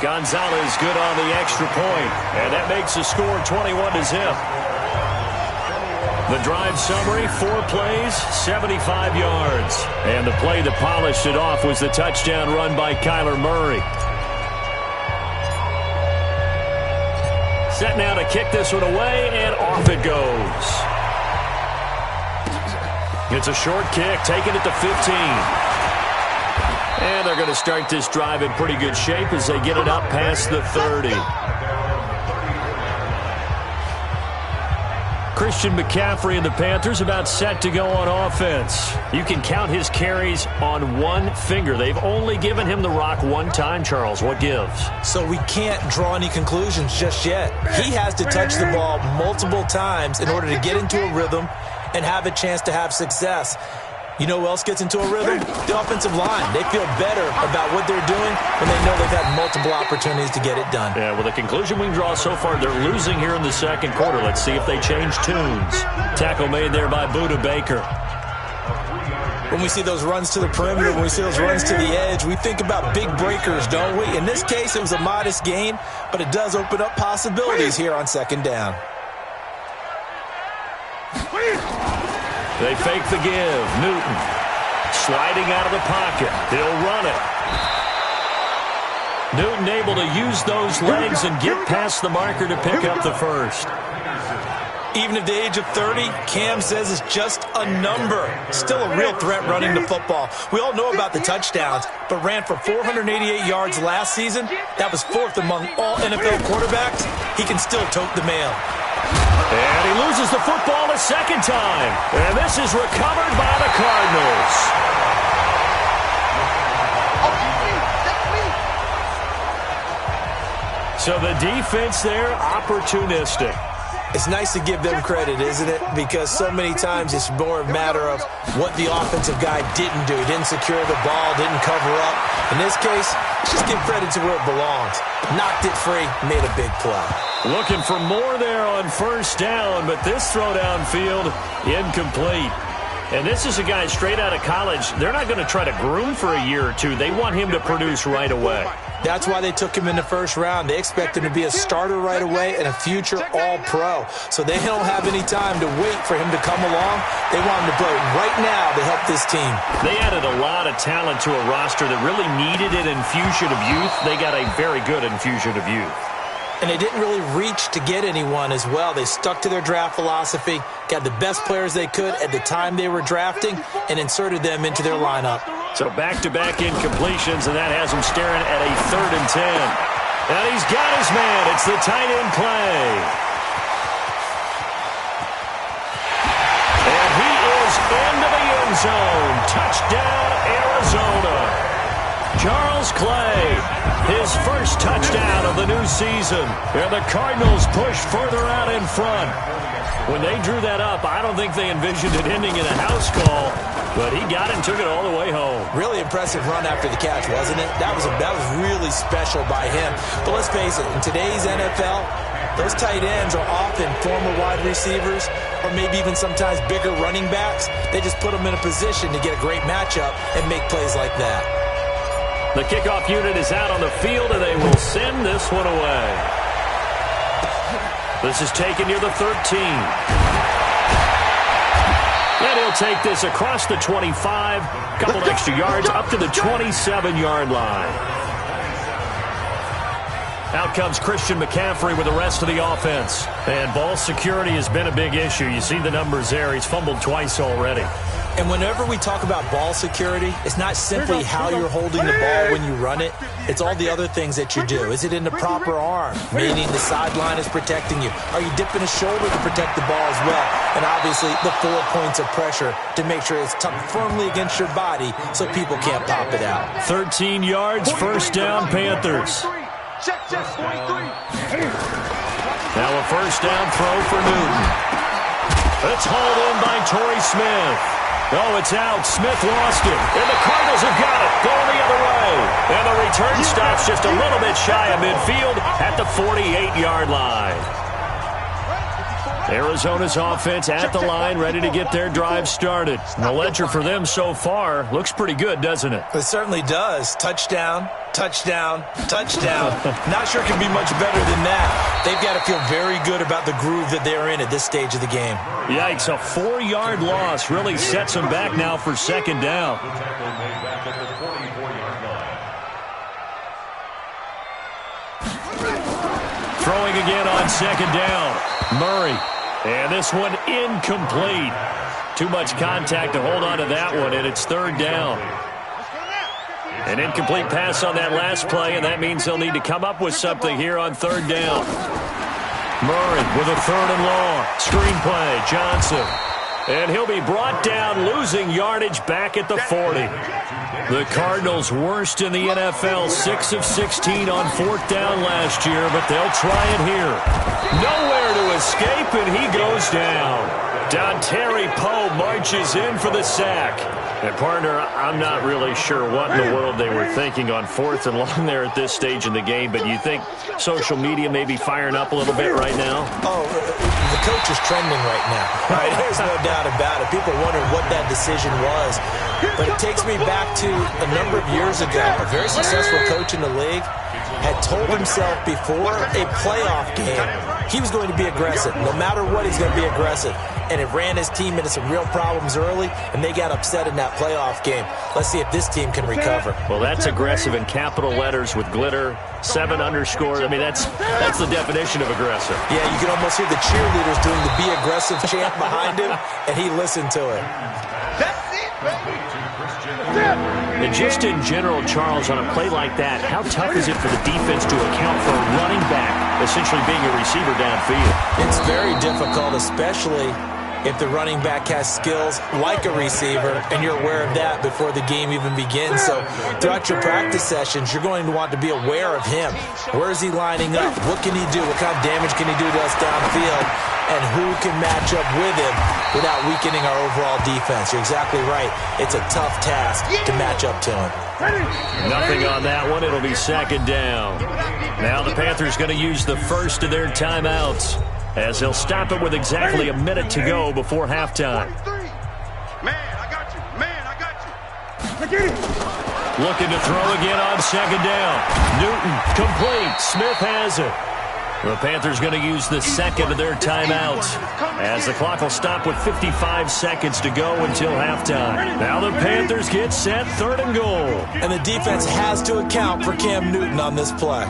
Gonzalez good on the extra point. And that makes the score 21-0. The drive summary, 4 plays, 75 yards. And the play that polished it off was the touchdown run by Kyler Murray. Set now to kick this one away, and off it goes. It's a short kick, taking it to 15. And they're going to start this drive in pretty good shape as they get it up past the 30. Christian McCaffrey and the Panthers about set to go on offense. You can count his carries on one finger. They've only given him the rock one time, Charles. What gives? So we can't draw any conclusions just yet. He has to touch the ball multiple times in order to get into a rhythm and have a chance to have success. You know who else gets into a rhythm? The offensive line. They feel better about what they're doing when they know they've had multiple opportunities to get it done. Yeah, well, the conclusion we can draw so far, they're losing here in the second quarter. Let's see if they change tunes. Tackle made there by Buda Baker. When we see those runs to the perimeter, when we see those runs to the edge, we think about big breakers, don't we? In this case, it was a modest gain, but it does open up possibilities here on second down. They fake the give. Newton sliding out of the pocket. He'll run it. Newton able to use those legs and get past the marker to pick up the first. Even at the age of 30, Cam says it's just a number. Still a real threat running the football. We all know about the touchdowns, but ran for 488 yards last season. That was 4th among all NFL quarterbacks. He can still tote the mail. And he loses the football a second time. And this is recovered by the Cardinals. So the defense there, opportunistic. It's nice to give them credit, isn't it? Because so many times it's more a matter of what the offensive guy didn't do. He didn't secure the ball, didn't cover up. In this case, just give credit to where it belongs. Knocked it free, made a big play. Looking for more there on first down, but this throw downfield, incomplete. And this is a guy straight out of college. They're not going to try to groom for a year or two. They want him to produce right away. That's why they took him in the first round. They expect him to be a starter right away and a future all-pro. So they don't have any time to wait for him to come along. They want him to play right now to help this team. They added a lot of talent to a roster that really needed an infusion of youth. They got a very good infusion of youth. And they didn't really reach to get anyone as well. They stuck to their draft philosophy, got the best players they could at the time they were drafting, and inserted them into their lineup. So back-to-back incompletions, and that has him staring at a 3rd and 10. And he's got his man. It's the tight end play. And he is into the end zone. Touchdown, Arizona. Charles Clay, his first touchdown of the new season. And the Cardinals push further out in front. When they drew that up, I don't think they envisioned it ending in a house call, but he got it and took it all the way home. Really impressive run after the catch, wasn't it? That was really special by him. But let's face it, in today's NFL, those tight ends are often former wide receivers or maybe even sometimes bigger running backs. They just put them in a position to get a great matchup and make plays like that. The kickoff unit is out on the field, and they will send this one away. This is taken near the 13. And he'll take this across the 25, couple extra yards up to the 27-yard line. Out comes Christian McCaffrey with the rest of the offense. And ball security has been a big issue. You see the numbers there. He's fumbled twice already. And whenever we talk about ball security, it's not simply how you're holding the ball when you run it. It's all the other things that you do. Is it in the proper arm, meaning the sideline is protecting you? Are you dipping a shoulder to protect the ball as well? And obviously, the 4 points of pressure to make sure it's tucked firmly against your body so people can't pop it out. 13 yards, first down, Panthers. Now a first down throw for Newton. It's hauled in by Torrey Smith. Oh, it's out. Smith lost it. And the Cardinals have got it. Going the other way. And the return stops just a little bit shy of midfield at the 48-yard line. Arizona's offense at the line, ready to get their drive started. And the ledger for them so far looks pretty good, doesn't it? It certainly does. Touchdown, touchdown, touchdown. Not sure it can be much better than that. They've got to feel very good about the groove that they're in at this stage of the game. Yikes, a 4-yard loss really sets them back now for second down. Throwing again on second down. Murray. And this one incomplete. Too much contact to hold on to that one, and it's 3rd down. An incomplete pass on that last play, and that means they'll need to come up with something here on 3rd down. Murray with a 3rd and long. Screen play, Johnson. And he'll be brought down, losing yardage back at the 40. The Cardinals worst in the NFL, 6 of 16 on 4th down last year, but they'll try it here. Nowhere to escape, and he goes down. Dontari Poe marches in for the sack. And, partner, I'm not really sure what in the world they were thinking on 4th and long there at this stage in the game, but you think social media may be firing up a little bit right now? Oh, the coach is trending right now. Right? There's no doubt about it. People wondering what that decision was. But it takes me back to a number of years ago. A very successful coach in the league had told himself before a playoff game, he was going to be aggressive. No matter what, he's going to be aggressive. And it ran his team into some real problems early, and they got upset in that playoff game. Let's see if this team can recover. Well, that's aggressive in capital letters with glitter, 7 underscore. I mean, that's the definition of aggressive. Yeah, you can almost hear the cheerleaders doing the be aggressive chant behind him, and he listened to it. That's it, baby. And just in general, Charles, on a play like that, how tough is it for the defense to account for a running back essentially being a receiver downfield? It's very difficult, especially if the running back has skills like a receiver, and you're aware of that before the game even begins. So throughout your practice sessions, you're going to want to be aware of him. Where is he lining up? What can he do? What kind of damage can he do to us downfield? And who can match up with him without weakening our overall defense? You're exactly right. It's a tough task to match up to him. Nothing on that one. It'll be second down. Now the Panthers going to use the first of their timeouts, as they'll stop it with exactly a minute to go before halftime. Man, I got you. Man, I got you. Looking to throw again on second down. Newton, complete. Smith has it. The Panthers going to use the second of their timeouts, as the clock will stop with 55 seconds to go until halftime. Now the Panthers get set, 3rd and goal. And the defense has to account for Cam Newton on this play.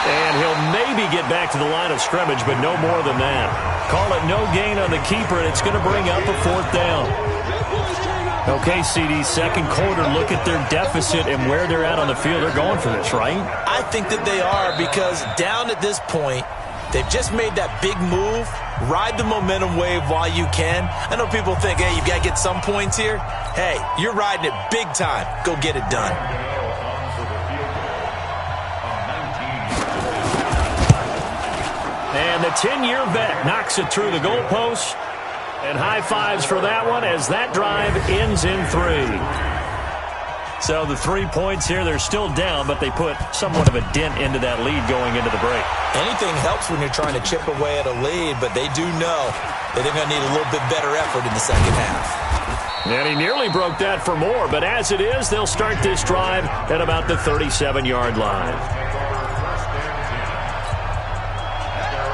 And he'll maybe get back to the line of scrimmage, but no more than that. Call it no gain on the keeper, and it's going to bring up a 4th down. Okay, CD, second quarter, look at their deficit and where they're at on the field. They're going for this, right? I think that they are, because down at this point, they've just made that big move. Ride the momentum wave while you can. I know people think, hey, you've got to get some points here. Hey, you're riding it big time. Go get it done. And the 10-year vet knocks it through the goalpost. And high fives for that one, as that drive ends in 3. So the 3 points here, they're still down, but they put somewhat of a dent into that lead going into the break. Anything helps when you're trying to chip away at a lead, but they do know that they're going to need a little bit better effort in the second half. And he nearly broke that for more, but as it is, they'll start this drive at about the 37-yard line.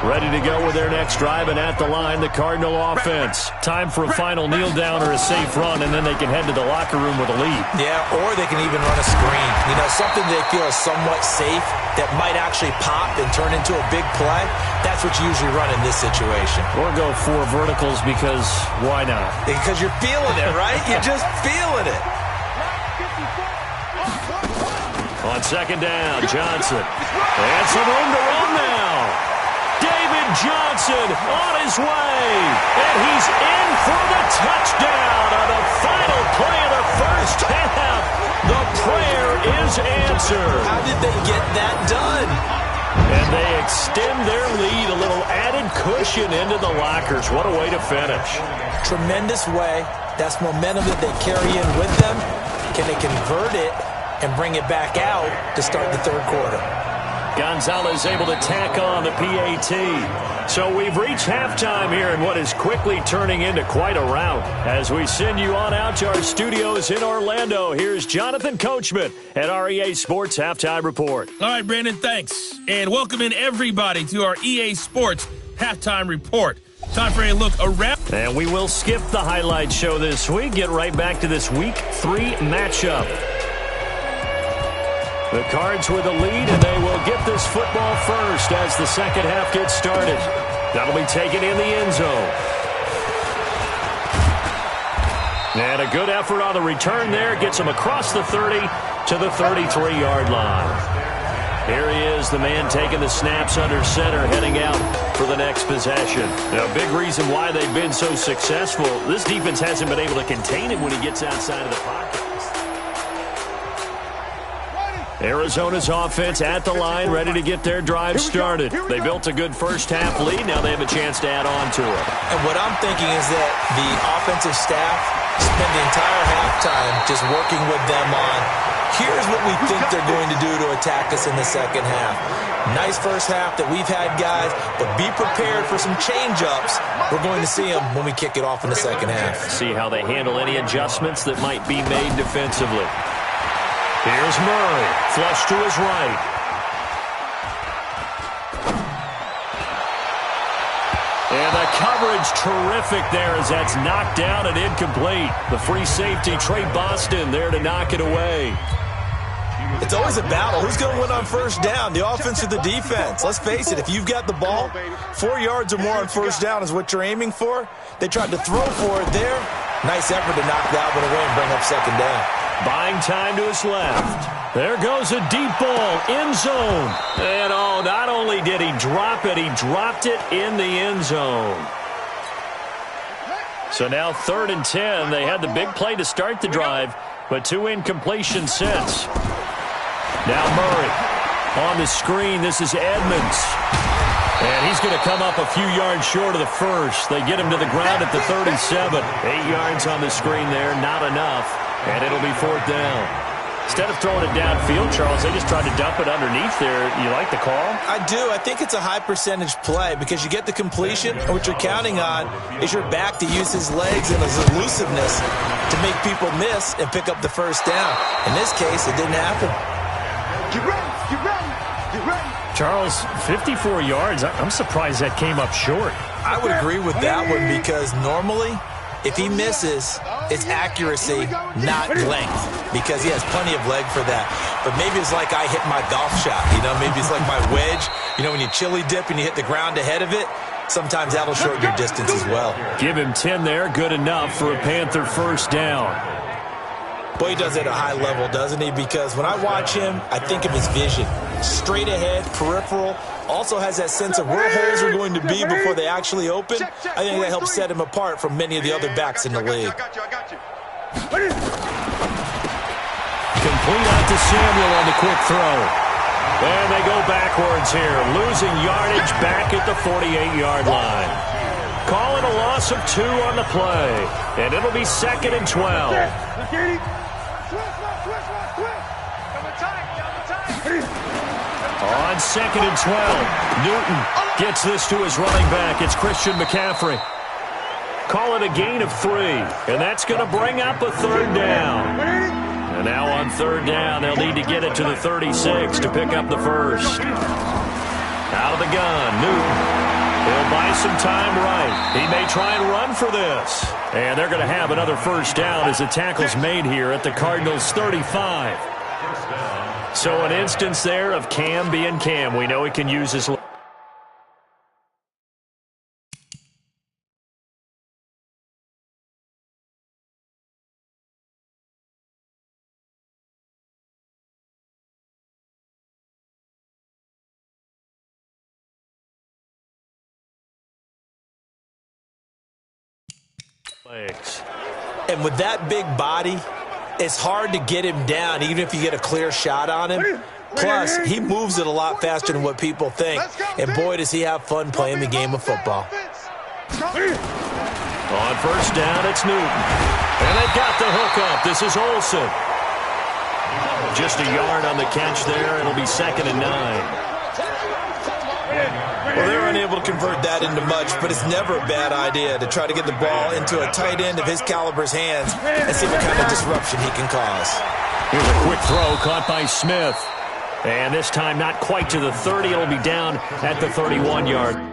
Ready to go with their next drive, and at the line, the Cardinal offense. Time for a final kneel down or a safe run, and then they can head to the locker room with a lead. Yeah, or they can even run a screen. You know, something they feel is somewhat safe that might actually pop and turn into a big play. That's what you usually run in this situation. Or go 4 verticals, because why not? Because you're feeling it, right? You're just feeling it. On second down, Johnson. And some room to run now. David Johnson on his way, and he's in for the touchdown on the final play of the first half. The prayer is answered. How did they get that done? And they extend their lead, a little added cushion into the lockers. What a way to finish. Tremendous way. That's momentum that they carry in with them. Can they convert it and bring it back out to start the third quarter? Gonzalez able to tack on the PAT. So we've reached halftime here in what is quickly turning into quite a rout. As we send you on out to our studios in Orlando, here's Jonathan Coachman at our EA Sports Halftime Report. All right, Brandon, thanks. And welcome in everybody to our EA Sports Halftime Report. Time for a look around. And we will skip the highlight show this week. Get right back to this Week 3 matchup. The Cards with a lead, and they will get this football first as the second half gets started. That'll be taken in the end zone. And a good effort on the return there. Gets him across the 30 to the 33-yard line. Here he is, the man taking the snaps under center, heading out for the next possession. Now, a big reason why they've been so successful, this defense hasn't been able to contain him when he gets outside of the pocket. Arizona's offense at the line, ready to get their drive started. They built a good first-half lead. Now they have a chance to add on to it. And what I'm thinking is that the offensive staff spend the entire halftime just working with them on, here's what we think they're going to do to attack us in the second half. Nice first half that we've had, guys, but be prepared for some change-ups. We're going to see them when we kick it off in the second half. See how they handle any adjustments that might be made defensively. Here's Murray, flush to his right. And the coverage terrific there as that's knocked down and incomplete. The free safety, Trey Boston, there to knock it away. It's always a battle. Who's going to win on first down, the offense or the defense? Let's face it, if you've got the ball, 4 yards or more on first down is what you're aiming for. They tried to throw for it there. Nice effort to knock that one away and bring up second down. Buying time to his left. There goes a deep ball, end zone. And not only did he drop it, he dropped it in the end zone. So now 3rd and 10. They had the big play to start the drive, but 2 incompletions since. Now Murray on the screen. This is Edmonds. And he's going to come up a few yards short of the first. They get him to the ground at the 37. 8 yards on the screen there, not enough. And it'll be 4th down. Instead of throwing it downfield, Charles, they just tried to dump it underneath there. You like the call? I do. I think it's a high percentage play because you get the completion, and what you're counting on is your back to use his legs and his elusiveness to make people miss and pick up the first down. In this case, it didn't happen. Get ready, get ready, get ready. Charles, 54 yards. I'm surprised that came up short. I would agree with that one because normally, if he misses, it's accuracy, not length, because he has plenty of leg for that. But maybe it's like I hit my golf shot, maybe it's like my wedge. When you chili dip and you hit the ground ahead of it, sometimes that'll shorten your distance as well. Give him 10 there, good enough for a Panther first down. Boy, he does it at a high level, doesn't he? Because when I watch him, I think of his vision. Straight ahead, peripheral, also has that sense of where holes are going to be before they actually open. I think that helps set him apart from many of the other backs in the league. Complete out to Samuel on the quick throw. And they go backwards here, losing yardage back at the 48-yard line. Calling a loss of 2 on the play. And it'll be 2nd and 12. On 2nd and 12, Newton gets this to his running back. It's Christian McCaffrey. Call it a gain of 3, and that's going to bring up a 3rd down. And now on 3rd down, they'll need to get it to the 36 to pick up the first. Out of the gun, Newton. He'll buy some time right. He may try and run for this. And they're going to have another first down as the tackle's made here at the Cardinals' 35. So an instance there of Cam being Cam. We know he can use his... legs. And with that big body, it's hard to get him down, even if you get a clear shot on him. Plus, he moves it a lot faster than what people think. And boy, does he have fun playing the game of football. On first down, it's Newton. And they've got the hook up. This is Olsen. Just a yard on the catch there. It'll be 2nd and 9. Well, they're unable to convert that into much, but it's never a bad idea to try to get the ball into a tight end of his caliber's hands and see what kind of disruption he can cause. Here's a quick throw caught by Smith. And this time not quite to the 30. It'll be down at the 31-yard.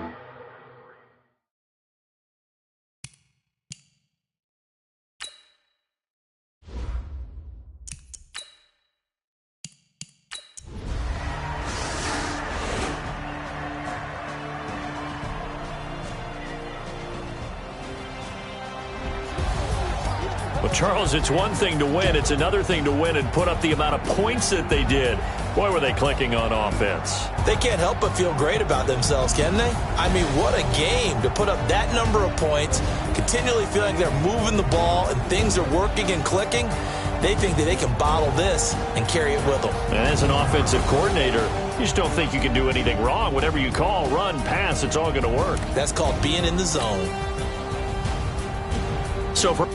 Well, Charles, it's one thing to win. It's another thing to win and put up the amount of points that they did. Boy, were they clicking on offense. They can't help but feel great about themselves, can they? I mean, what a game to put up that number of points, continually feeling like they're moving the ball and things are working and clicking. They think that they can bottle this and carry it with them. And as an offensive coordinator, you just don't think you can do anything wrong. Whatever you call, run, pass, it's all going to work. That's called being in the zone. So for...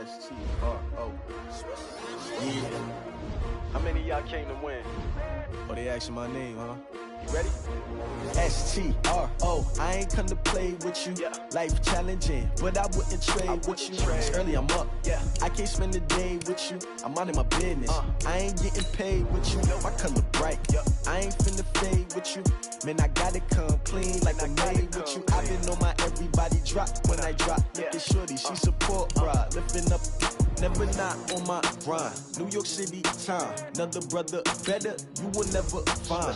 S-T-R-O. Yeah. How many of y'all came to win? Oh, they asking my name, huh? You ready? STRO, I ain't come to play with you. Life challenging, but I wouldn't trade with you. It's early, I'm up. I can't spend the day with you. I'm out of my business. I ain't getting paid with you. My color bright. I ain't finna fade with you. Man, I gotta come clean like I'm made with you. I've been on my everybody drop when I drop. Look at shorty, she support ride. Lifting up, never not on my grind. New York City time, another brother better, you will never find.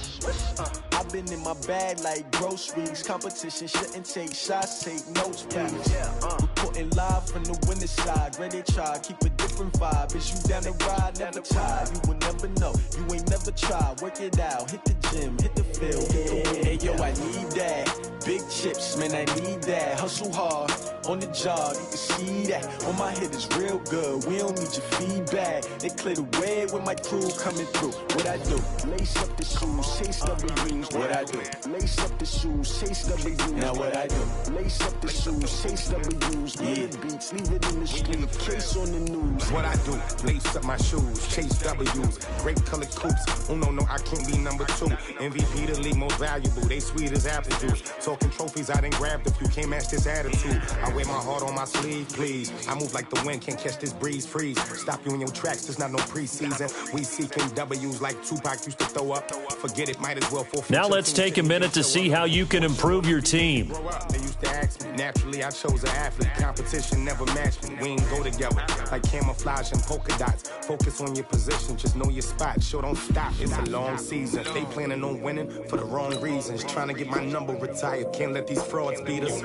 I've been in my bag like groceries. Competition shouldn't take shots, take notes, please. Reporting live from the winning side. Ready to try, keep a different vibe. Is you down the ride, never tired. You will never know, you ain't never tried. Work it out, hit the gym, hit the field, hit the win. Hey yo, I need that. Big chips, man, I need that. Hustle hard, on the job, you can see that. On my head is real good, we don't need your feedback. They clear the way with my crew coming through. What I do? Lace up the shoes, chase W's. What I do? Lace up the shoes, chase W's. Now what I do? Lace up the shoes, chase W's. Good beats, leave it in the street, case on the news. What I do? Lace up my shoes, chase W's. Great colored coops. Oh no, I can't be number 2. MVP the league most valuable. They sweet as apple juice. Talking trophies, I didn't grab the few. Can't match this attitude. I wear my heart on my sleeve, please. I move like the wind, can't catch this breeze, freeze. Stop you in your tracks, there's not no preseason. We seeking W's like Tupac used to throw up. Forget it, might as well forfeit. Now let's take a minute to see how you can improve your team. They used to ask me. Naturally, I chose an athlete. Competition never matched me. We ain't go together like camouflage and polka dots. Focus on your position, just know your spot. Sure, don't stop. It's a long season. They planning on winning for the wrong reasons. Trying to get my number retired. Can't let these frauds beat us.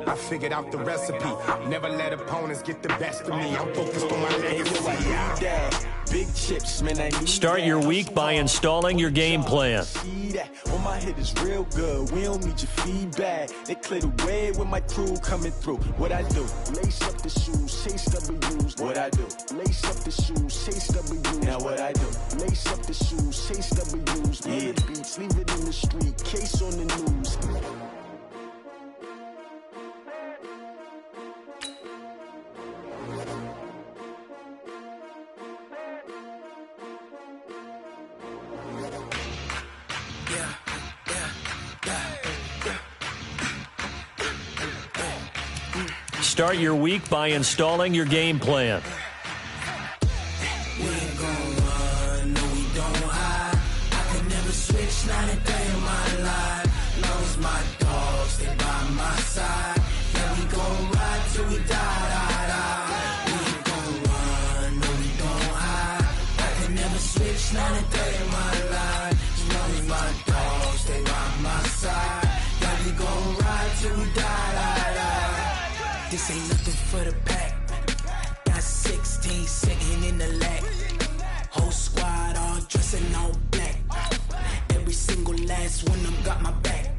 I figured out the recipe. Never let opponents get the best of me. I'm focused on my legacy. Big chips, man, I need Start your week by installing your game plan. On my head is real good, we don't need your feedback. They clear the way with my crew coming through. What I do? Lace up the shoes, chase W's. What I do? Lace up the shoes, chase W's. Now what I do? Lace up the shoes, chase W's. Good beats, leave it in the street, case on the news. Start your week by installing your game plan. We ain't gon' run, no we don't hide. I could never switch, not a day in my life. Long as my dogs stay by my side. Yeah, we gon' ride till we die. We ain't gon' run, no we don't hide. I could never switch, not a day in my life. As long as my dogs stay by my side. Yeah, we gon' ride till we die. This ain't nothing for the pack. Got 16 sitting in the lap. Whole squad all dressing all black. Every single last one of them got my back.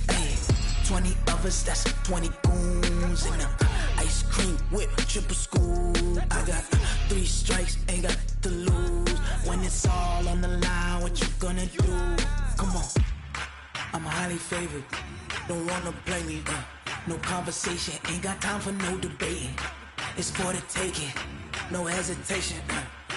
Hey, 20 of us, that's 20 goons. And ice cream whip, triple scoop. I got 3 strikes, ain't got to lose. When it's all on the line, what you gonna do? Come on, I'm highly favored. Don't wanna play me, no conversation, ain't got time for no debating. It's for the taking, no hesitation.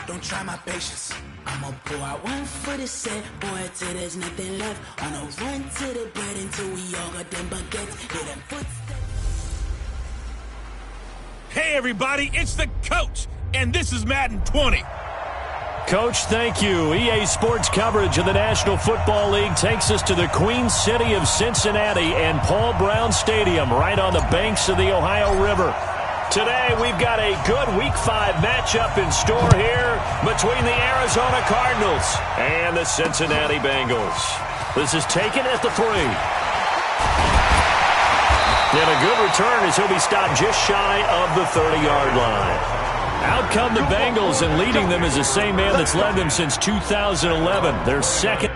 Don't try my patience. I'ma pour out one for the set, boy, till there's nothing left. On a run to the bread until we all got them baguettes. Hear them footsteps. Hey, everybody, it's the coach, and this is Madden 20. Coach, thank you. EA Sports coverage of the National Football League takes us to the Queen City of Cincinnati and Paul Brown Stadium right on the banks of the Ohio River. Today, we've got a good Week 5 matchup in store here between the Arizona Cardinals and the Cincinnati Bengals. This is taken at the 3. And a good return as he'll be stopped just shy of the 30-yard line. Out come the Bengals, and leading them is the same man that's led them since 2011. Their second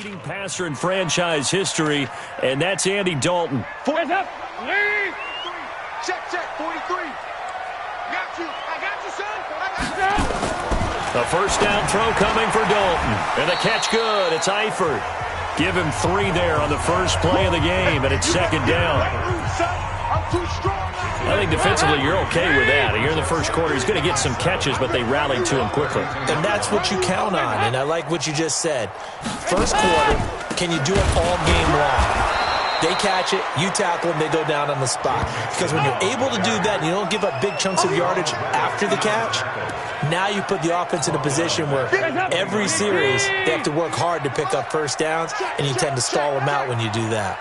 leading passer in franchise history, and that's Andy Dalton. Hands up. Lead. Check, 43. Got you. I got you, son. I got you. A first down throw coming for Dalton. And the catch good. It's Eifert. Give him 3 there on the first play of the game, and it's second down. I'm too strong. I think defensively you're okay with that. Here in the first quarter, he's going to get some catches, but they rallied to him quickly. And that's what you count on, and I like what you just said. First quarter, can you do it all game long? They catch it, you tackle them, they go down on the spot. Because when you're able to do that and you don't give up big chunks of yardage after the catch, now you put the offense in a position where every series they have to work hard to pick up first downs, and you tend to stall them out when you do that.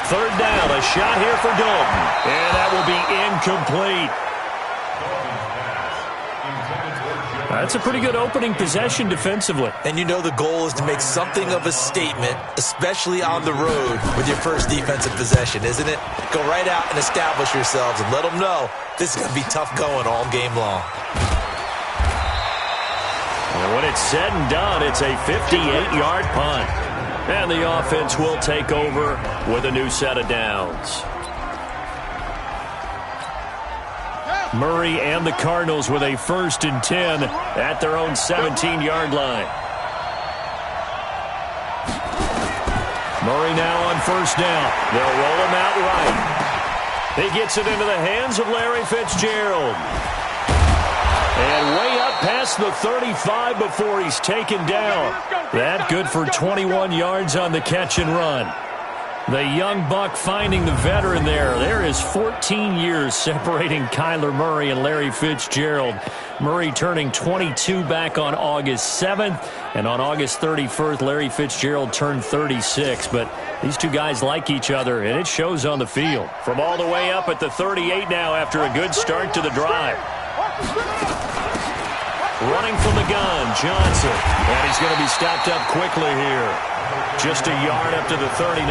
Third down, a shot here for Dalton. And that will be incomplete. That's a pretty good opening possession defensively. And you know the goal is to make something of a statement, especially on the road with your first defensive possession, isn't it? Go right out and establish yourselves and let them know this is going to be tough going all game long. And when it's said and done, it's a 58-yard punt. And the offense will take over with a new set of downs. Murray and the Cardinals with a 1st and 10 at their own 17-yard line. Murray now on first down. They'll roll him out right. He gets it into the hands of Larry Fitzgerald. And way up past the 35 before he's taken down. That good for 21 yards on the catch and run. The young buck finding the veteran there. There is 14 years separating Kyler Murray and Larry Fitzgerald. Murray turning 22 back on August 7th. And on August 31st, Larry Fitzgerald turned 36. But these two guys like each other, and it shows on the field. From all the way up at the 38 now after a good start to the drive. Running from the gun, Johnson. And he's going to be stopped up quickly here. Just a yard up to the 39.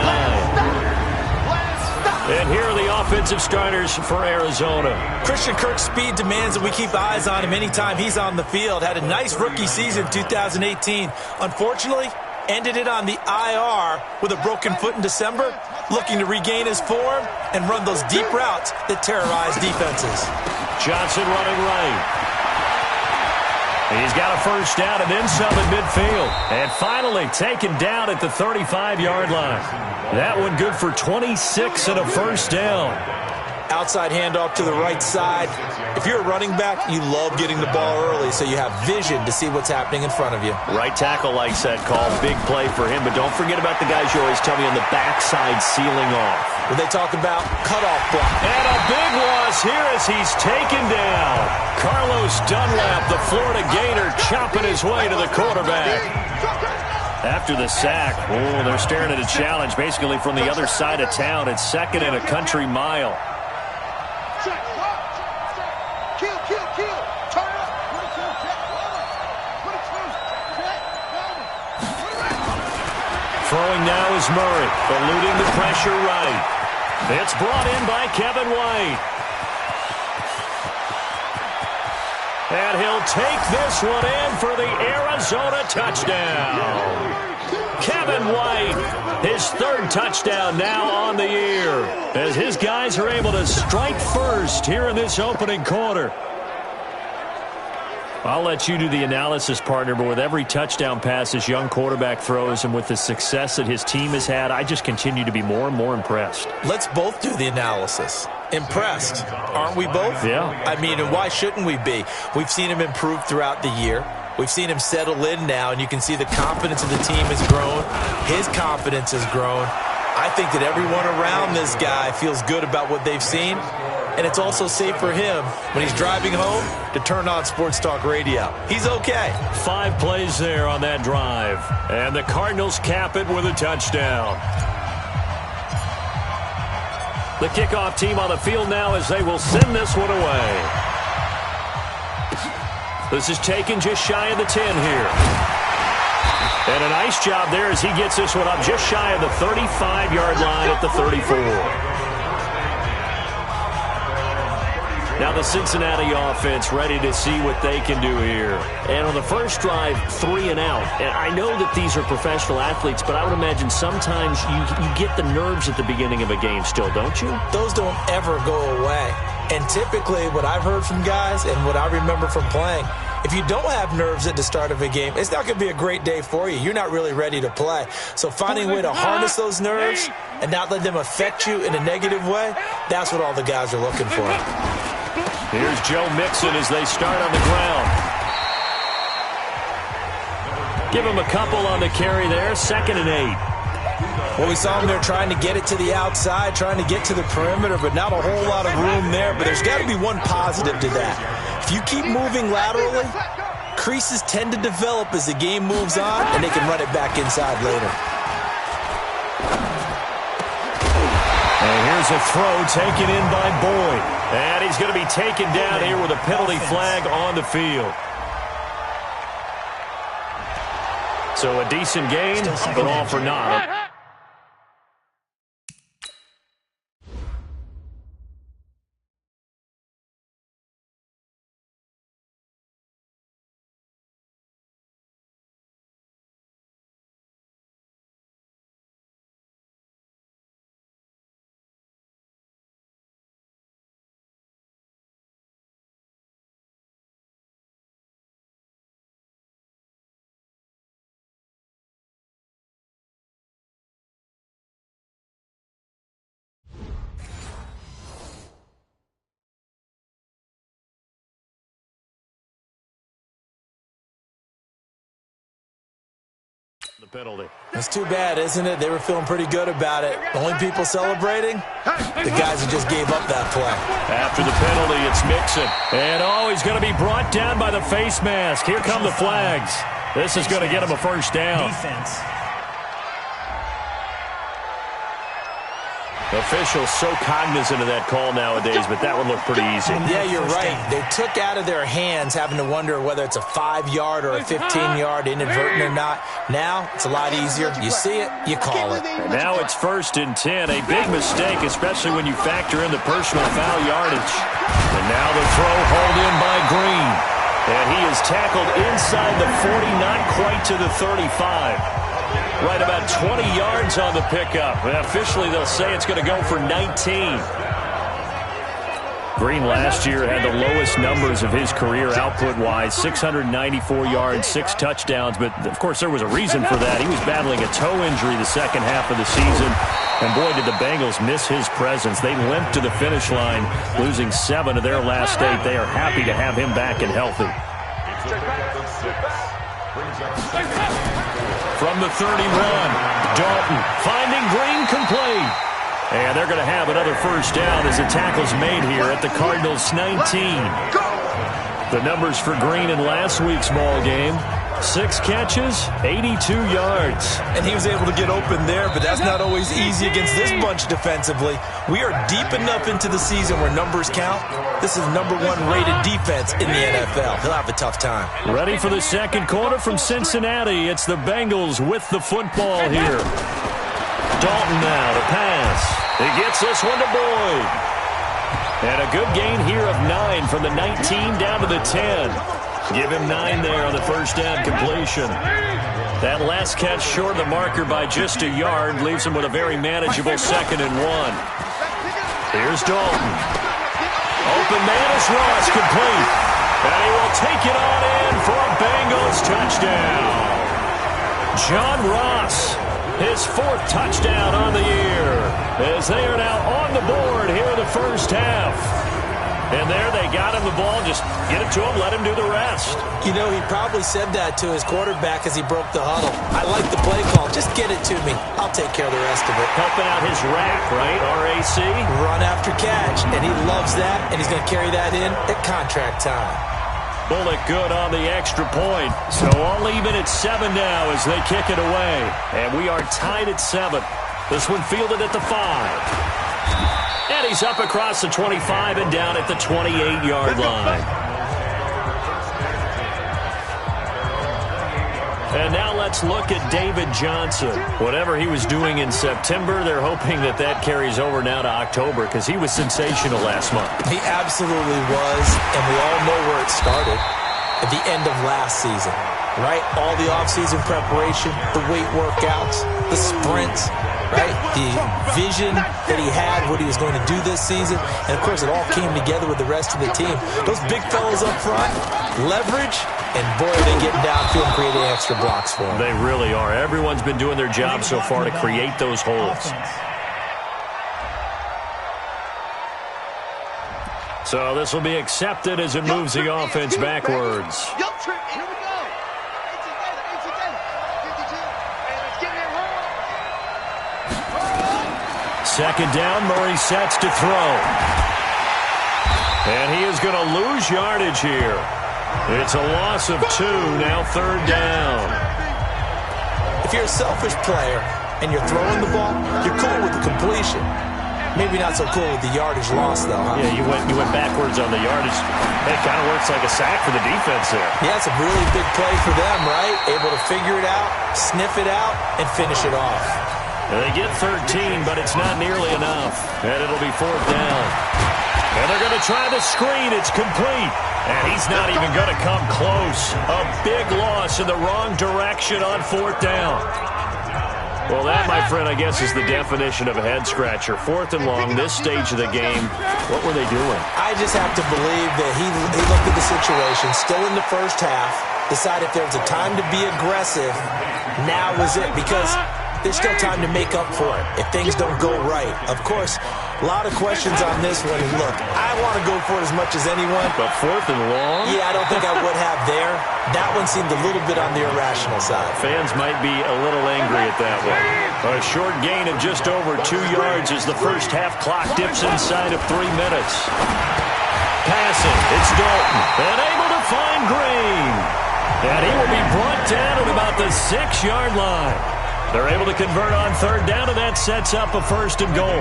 And here are the offensive starters for Arizona. Christian Kirk's speed demands that we keep eyes on him anytime he's on the field. Had a nice rookie season 2018. Unfortunately, ended it on the IR with a broken foot in December. Looking to regain his form and run those deep routes that terrorize defenses. Johnson running right. He's got a first down and then some at midfield. And finally taken down at the 35-yard line. That one good for 26 and a first down. Outside handoff to the right side. If you're a running back, you love getting the ball early so you have vision to see what's happening in front of you. Right tackle likes that call. Big play for him. But don't forget about the guys you always tell me on the backside sealing off. When they talk about cutoff block. And a big loss here as he's taken down. Carlos Dunlap, the Florida Gator, chopping his way to the quarterback. After the sack, they're staring at a challenge basically from the other side of town. It's second and a country mile. Throwing now is Murray, eluding the pressure right. It's brought in by Kevin White. And he'll take this one in for the Arizona touchdown. Kevin White, his 3rd touchdown now on the year, as his guys are able to strike first here in this opening quarter. I'll let you do the analysis, partner, but with every touchdown pass this young quarterback throws and with the success that his team has had, I just continue to be more and more impressed. Let's both do the analysis. Impressed, aren't we both? Yeah. I mean, and why shouldn't we be? We've seen him improve throughout the year. We've seen him settle in now, and you can see the confidence of the team has grown. His confidence has grown. I think that everyone around this guy feels good about what they've seen. And it's also safe for him when he's driving home to turn on Sports Talk Radio. He's okay. 5 plays there on that drive. And the Cardinals cap it with a touchdown. The kickoff team on the field now as they will send this one away. This is taken just shy of the 10 here. And a nice job there as he gets this one up just shy of the 35-yard line at the 34. Now the Cincinnati offense ready to see what they can do here. And on the first drive, 3 and out. And I know that these are professional athletes, but I would imagine sometimes you get the nerves at the beginning of a game still, don't you? Those don't ever go away. And typically what I've heard from guys and what I remember from playing, if you don't have nerves at the start of a game, it's not going to be a great day for you. You're not really ready to play. So finding a way to harness those nerves and not let them affect you in a negative way, that's what all the guys are looking for. Here's Joe Mixon as they start on the ground. Give him a couple on the carry there, 2nd and 8. Well, we saw them there trying to get it to the outside, trying to get to the perimeter, but not a whole lot of room there. But there's got to be one positive to that. If you keep moving laterally, creases tend to develop as the game moves on, and they can run it back inside later. And here's a throw taken in by Boyd. And he's going to be taken down here with a penalty flag on the field. So a decent gain, but all for naught. The penalty. That's too bad, isn't it? They were feeling pretty good about it. The only people celebrating, the guys who just gave up that play. After the penalty, it's Mixon. And, he's going to be brought down by the face mask. Here come the flags. This is going to get him a first down. Defense. Officials so cognizant of that call nowadays, but that one looked pretty easy. Yeah, you're right. They took out of their hands having to wonder whether it's a 5-yard or a 15-yard, inadvertent or not. Now, it's a lot easier. You see it, you call it. And now it's 1st and 10. A big mistake, especially when you factor in the personal foul yardage. And now the throw hauled in by Green. And he is tackled inside the 40, not quite to the 35. Right about 20 yards on the pickup. And officially, they'll say it's going to go for 19. Green last year had the lowest numbers of his career output-wise, 694 yards, 6 touchdowns. But, of course, there was a reason for that. He was battling a toe injury the second half of the season. And, boy, did the Bengals miss his presence. They limped to the finish line, losing 7 of their last 8. They are happy to have him back and healthy. From the 31, Dalton finding Green complete. And they're going to have another first down as the tackle's made here at the Cardinals' 19. The numbers for Green in last week's ball game, 6 catches, 82 yards. And he was able to get open there, but that's not always easy against this bunch defensively. We are deep enough into the season where numbers count. This is #1 rated defense in the NFL. He'll have a tough time. Ready for the second quarter from Cincinnati. It's the Bengals with the football here. Dalton now to pass. He gets this one to Boyd. And a good gain here of 9 from the 19 down to the 10. Give him 9 there on the first down completion. That last catch short of the marker by just a yard leaves him with a very manageable 2nd and 1. Here's Dalton. Open man is Ross, complete. And he will take it on in for a Bengals touchdown. John Ross, his 4th touchdown on the year, as they are now on the board here in the first half. And there they got him the ball. Just get it to him, let him do the rest. You know, he probably said that to his quarterback as he broke the huddle. I like the play call. Just get it to me. I'll take care of the rest of it. Helping out his rack, right? RAC? Run after catch. And he loves that, and he's going to carry that in at contract time. Bullock good on the extra point. So all even at 7 now as they kick it away. And we are tied at 7. This one fielded at the 5. And he's up across the 25 and down at the 28-yard line. And now let's let's look at David Johnson. Whatever he was doing in September, they're hoping that that carries over now to October because he was sensational last month. He absolutely was, and we all know where it started at the end of last season, right? All the offseason preparation, the weight workouts, the sprints, right? The vision that he had, what he was going to do this season. And, of course, it all came together with the rest of the team. Those big fellas up front, leverage, and, boy, are they getting downfield and creating extra blocks for him. They really are. Everyone's been doing their job so far to create those holes. So this will be accepted as it moves the offense backwards. Second down, Murray sets to throw. And he is going to lose yardage here. It's a loss of 2, now third down. If you're a selfish player and you're throwing the ball, you're cool with the completion. Maybe not so cool with the yardage loss, though, huh? Yeah, you went backwards on the yardage. It kind of works like a sack for the defense there. Yeah, it's a really big play for them, right? Able to figure it out, sniff it out, and finish it off. They get 13, but it's not nearly enough. And it'll be fourth down. And they're going to try the screen. It's complete. And he's not even going to come close. A big loss in the wrong direction on fourth down. Well, that, my friend, I guess is the definition of a head-scratcher. Fourth and long, this stage of the game. What were they doing? I just have to believe that he looked at the situation, still in the first half, decided if there was a time to be aggressive, now was it, because there's still time to make up for it if things don't go right. Of course, a lot of questions on this one. Look, I want to go for it as much as anyone. But fourth and long? Yeah, I don't think I would have there. That one seemed a little bit on the irrational side. Fans might be a little angry at that one. A short gain of just over 2 yards as the first half clock dips inside of 3 minutes. Passing, it's Dalton. And able to find Green. And he will be brought down at about the 6-yard line. They're able to convert on third down, and that sets up a first and goal.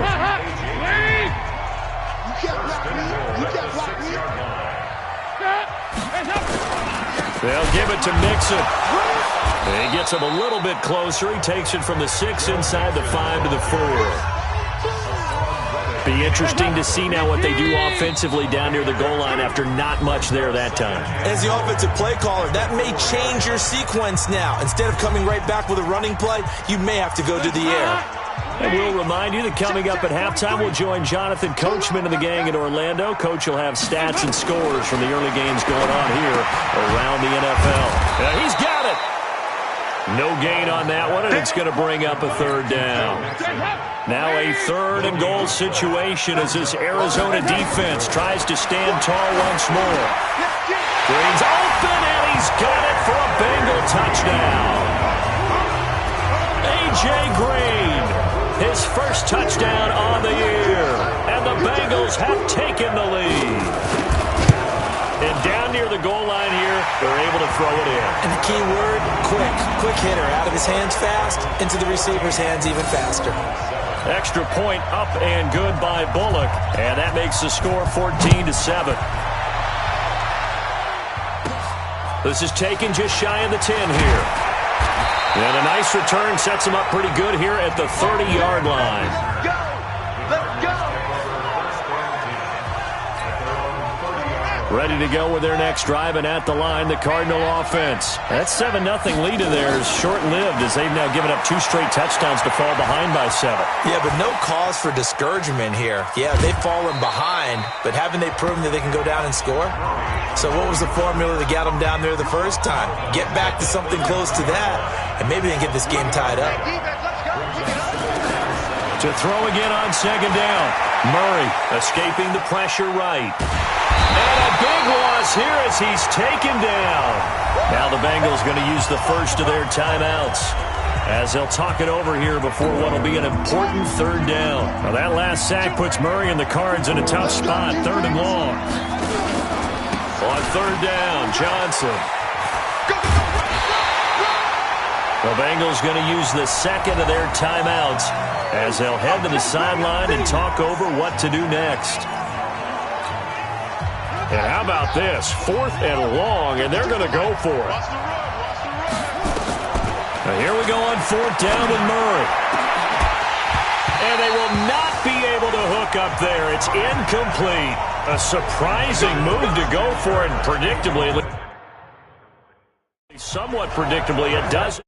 They'll give it to Mixon. He gets him a little bit closer. He takes it from the 6 inside the 5 to the 4. Be interesting to see now what they do offensively down near the goal line after not much there that time. As the offensive play caller, that may change your sequence now. Instead of coming right back with a running play, you may have to go to the air. And we'll remind you that coming up at halftime, we'll join Jonathan Coachman and the gang in Orlando. Coach will have stats and scores from the early games going on here around the NFL. Now he's got it. No gain on that one, and it's going to bring up a third down. Now a third and goal situation as this Arizona defense tries to stand tall once more. Green's open, and he's got it for a Bengal touchdown. A.J. Green, his first touchdown on the year, and the Bengals have taken the lead. And down near the goal line here, they're able to throw it in. And the key word, quick. Quick hitter. Out of his hands fast, into the receiver's hands even faster. Extra point up and good by Bullock. And that makes the score 14-7. This is taken just shy of the 10 here. And a nice return sets him up pretty good here at the 30-yard line. Let's go! Ready to go with their next drive, and at the line, the Cardinal offense. That 7-0 lead of theirs short-lived as they've now given up 2 straight touchdowns to fall behind by 7. Yeah, but no cause for discouragement here. Yeah, they've fallen behind, but haven't they proven that they can go down and score? So what was the formula that got them down there the first time? Get back to something close to that, and maybe they can get this game tied up. To throw again on second down. Murray escaping the pressure right. And a big loss here as he's taken down. Now the Bengals going to use the first of their timeouts as they'll talk it over here before what will be an important third down. Now that last sack puts Murray and the Cards in a tough spot, third and long. On third down, Johnson. The Bengals going to use the second of their timeouts as they'll head to the sideline and talk over what to do next. And how about this? 4th and long, and they're going to go for it. Now here we go on 4th down with Murray. And they will not be able to hook up there. It's incomplete. A surprising move to go for it, predictably. Somewhat predictably, it does.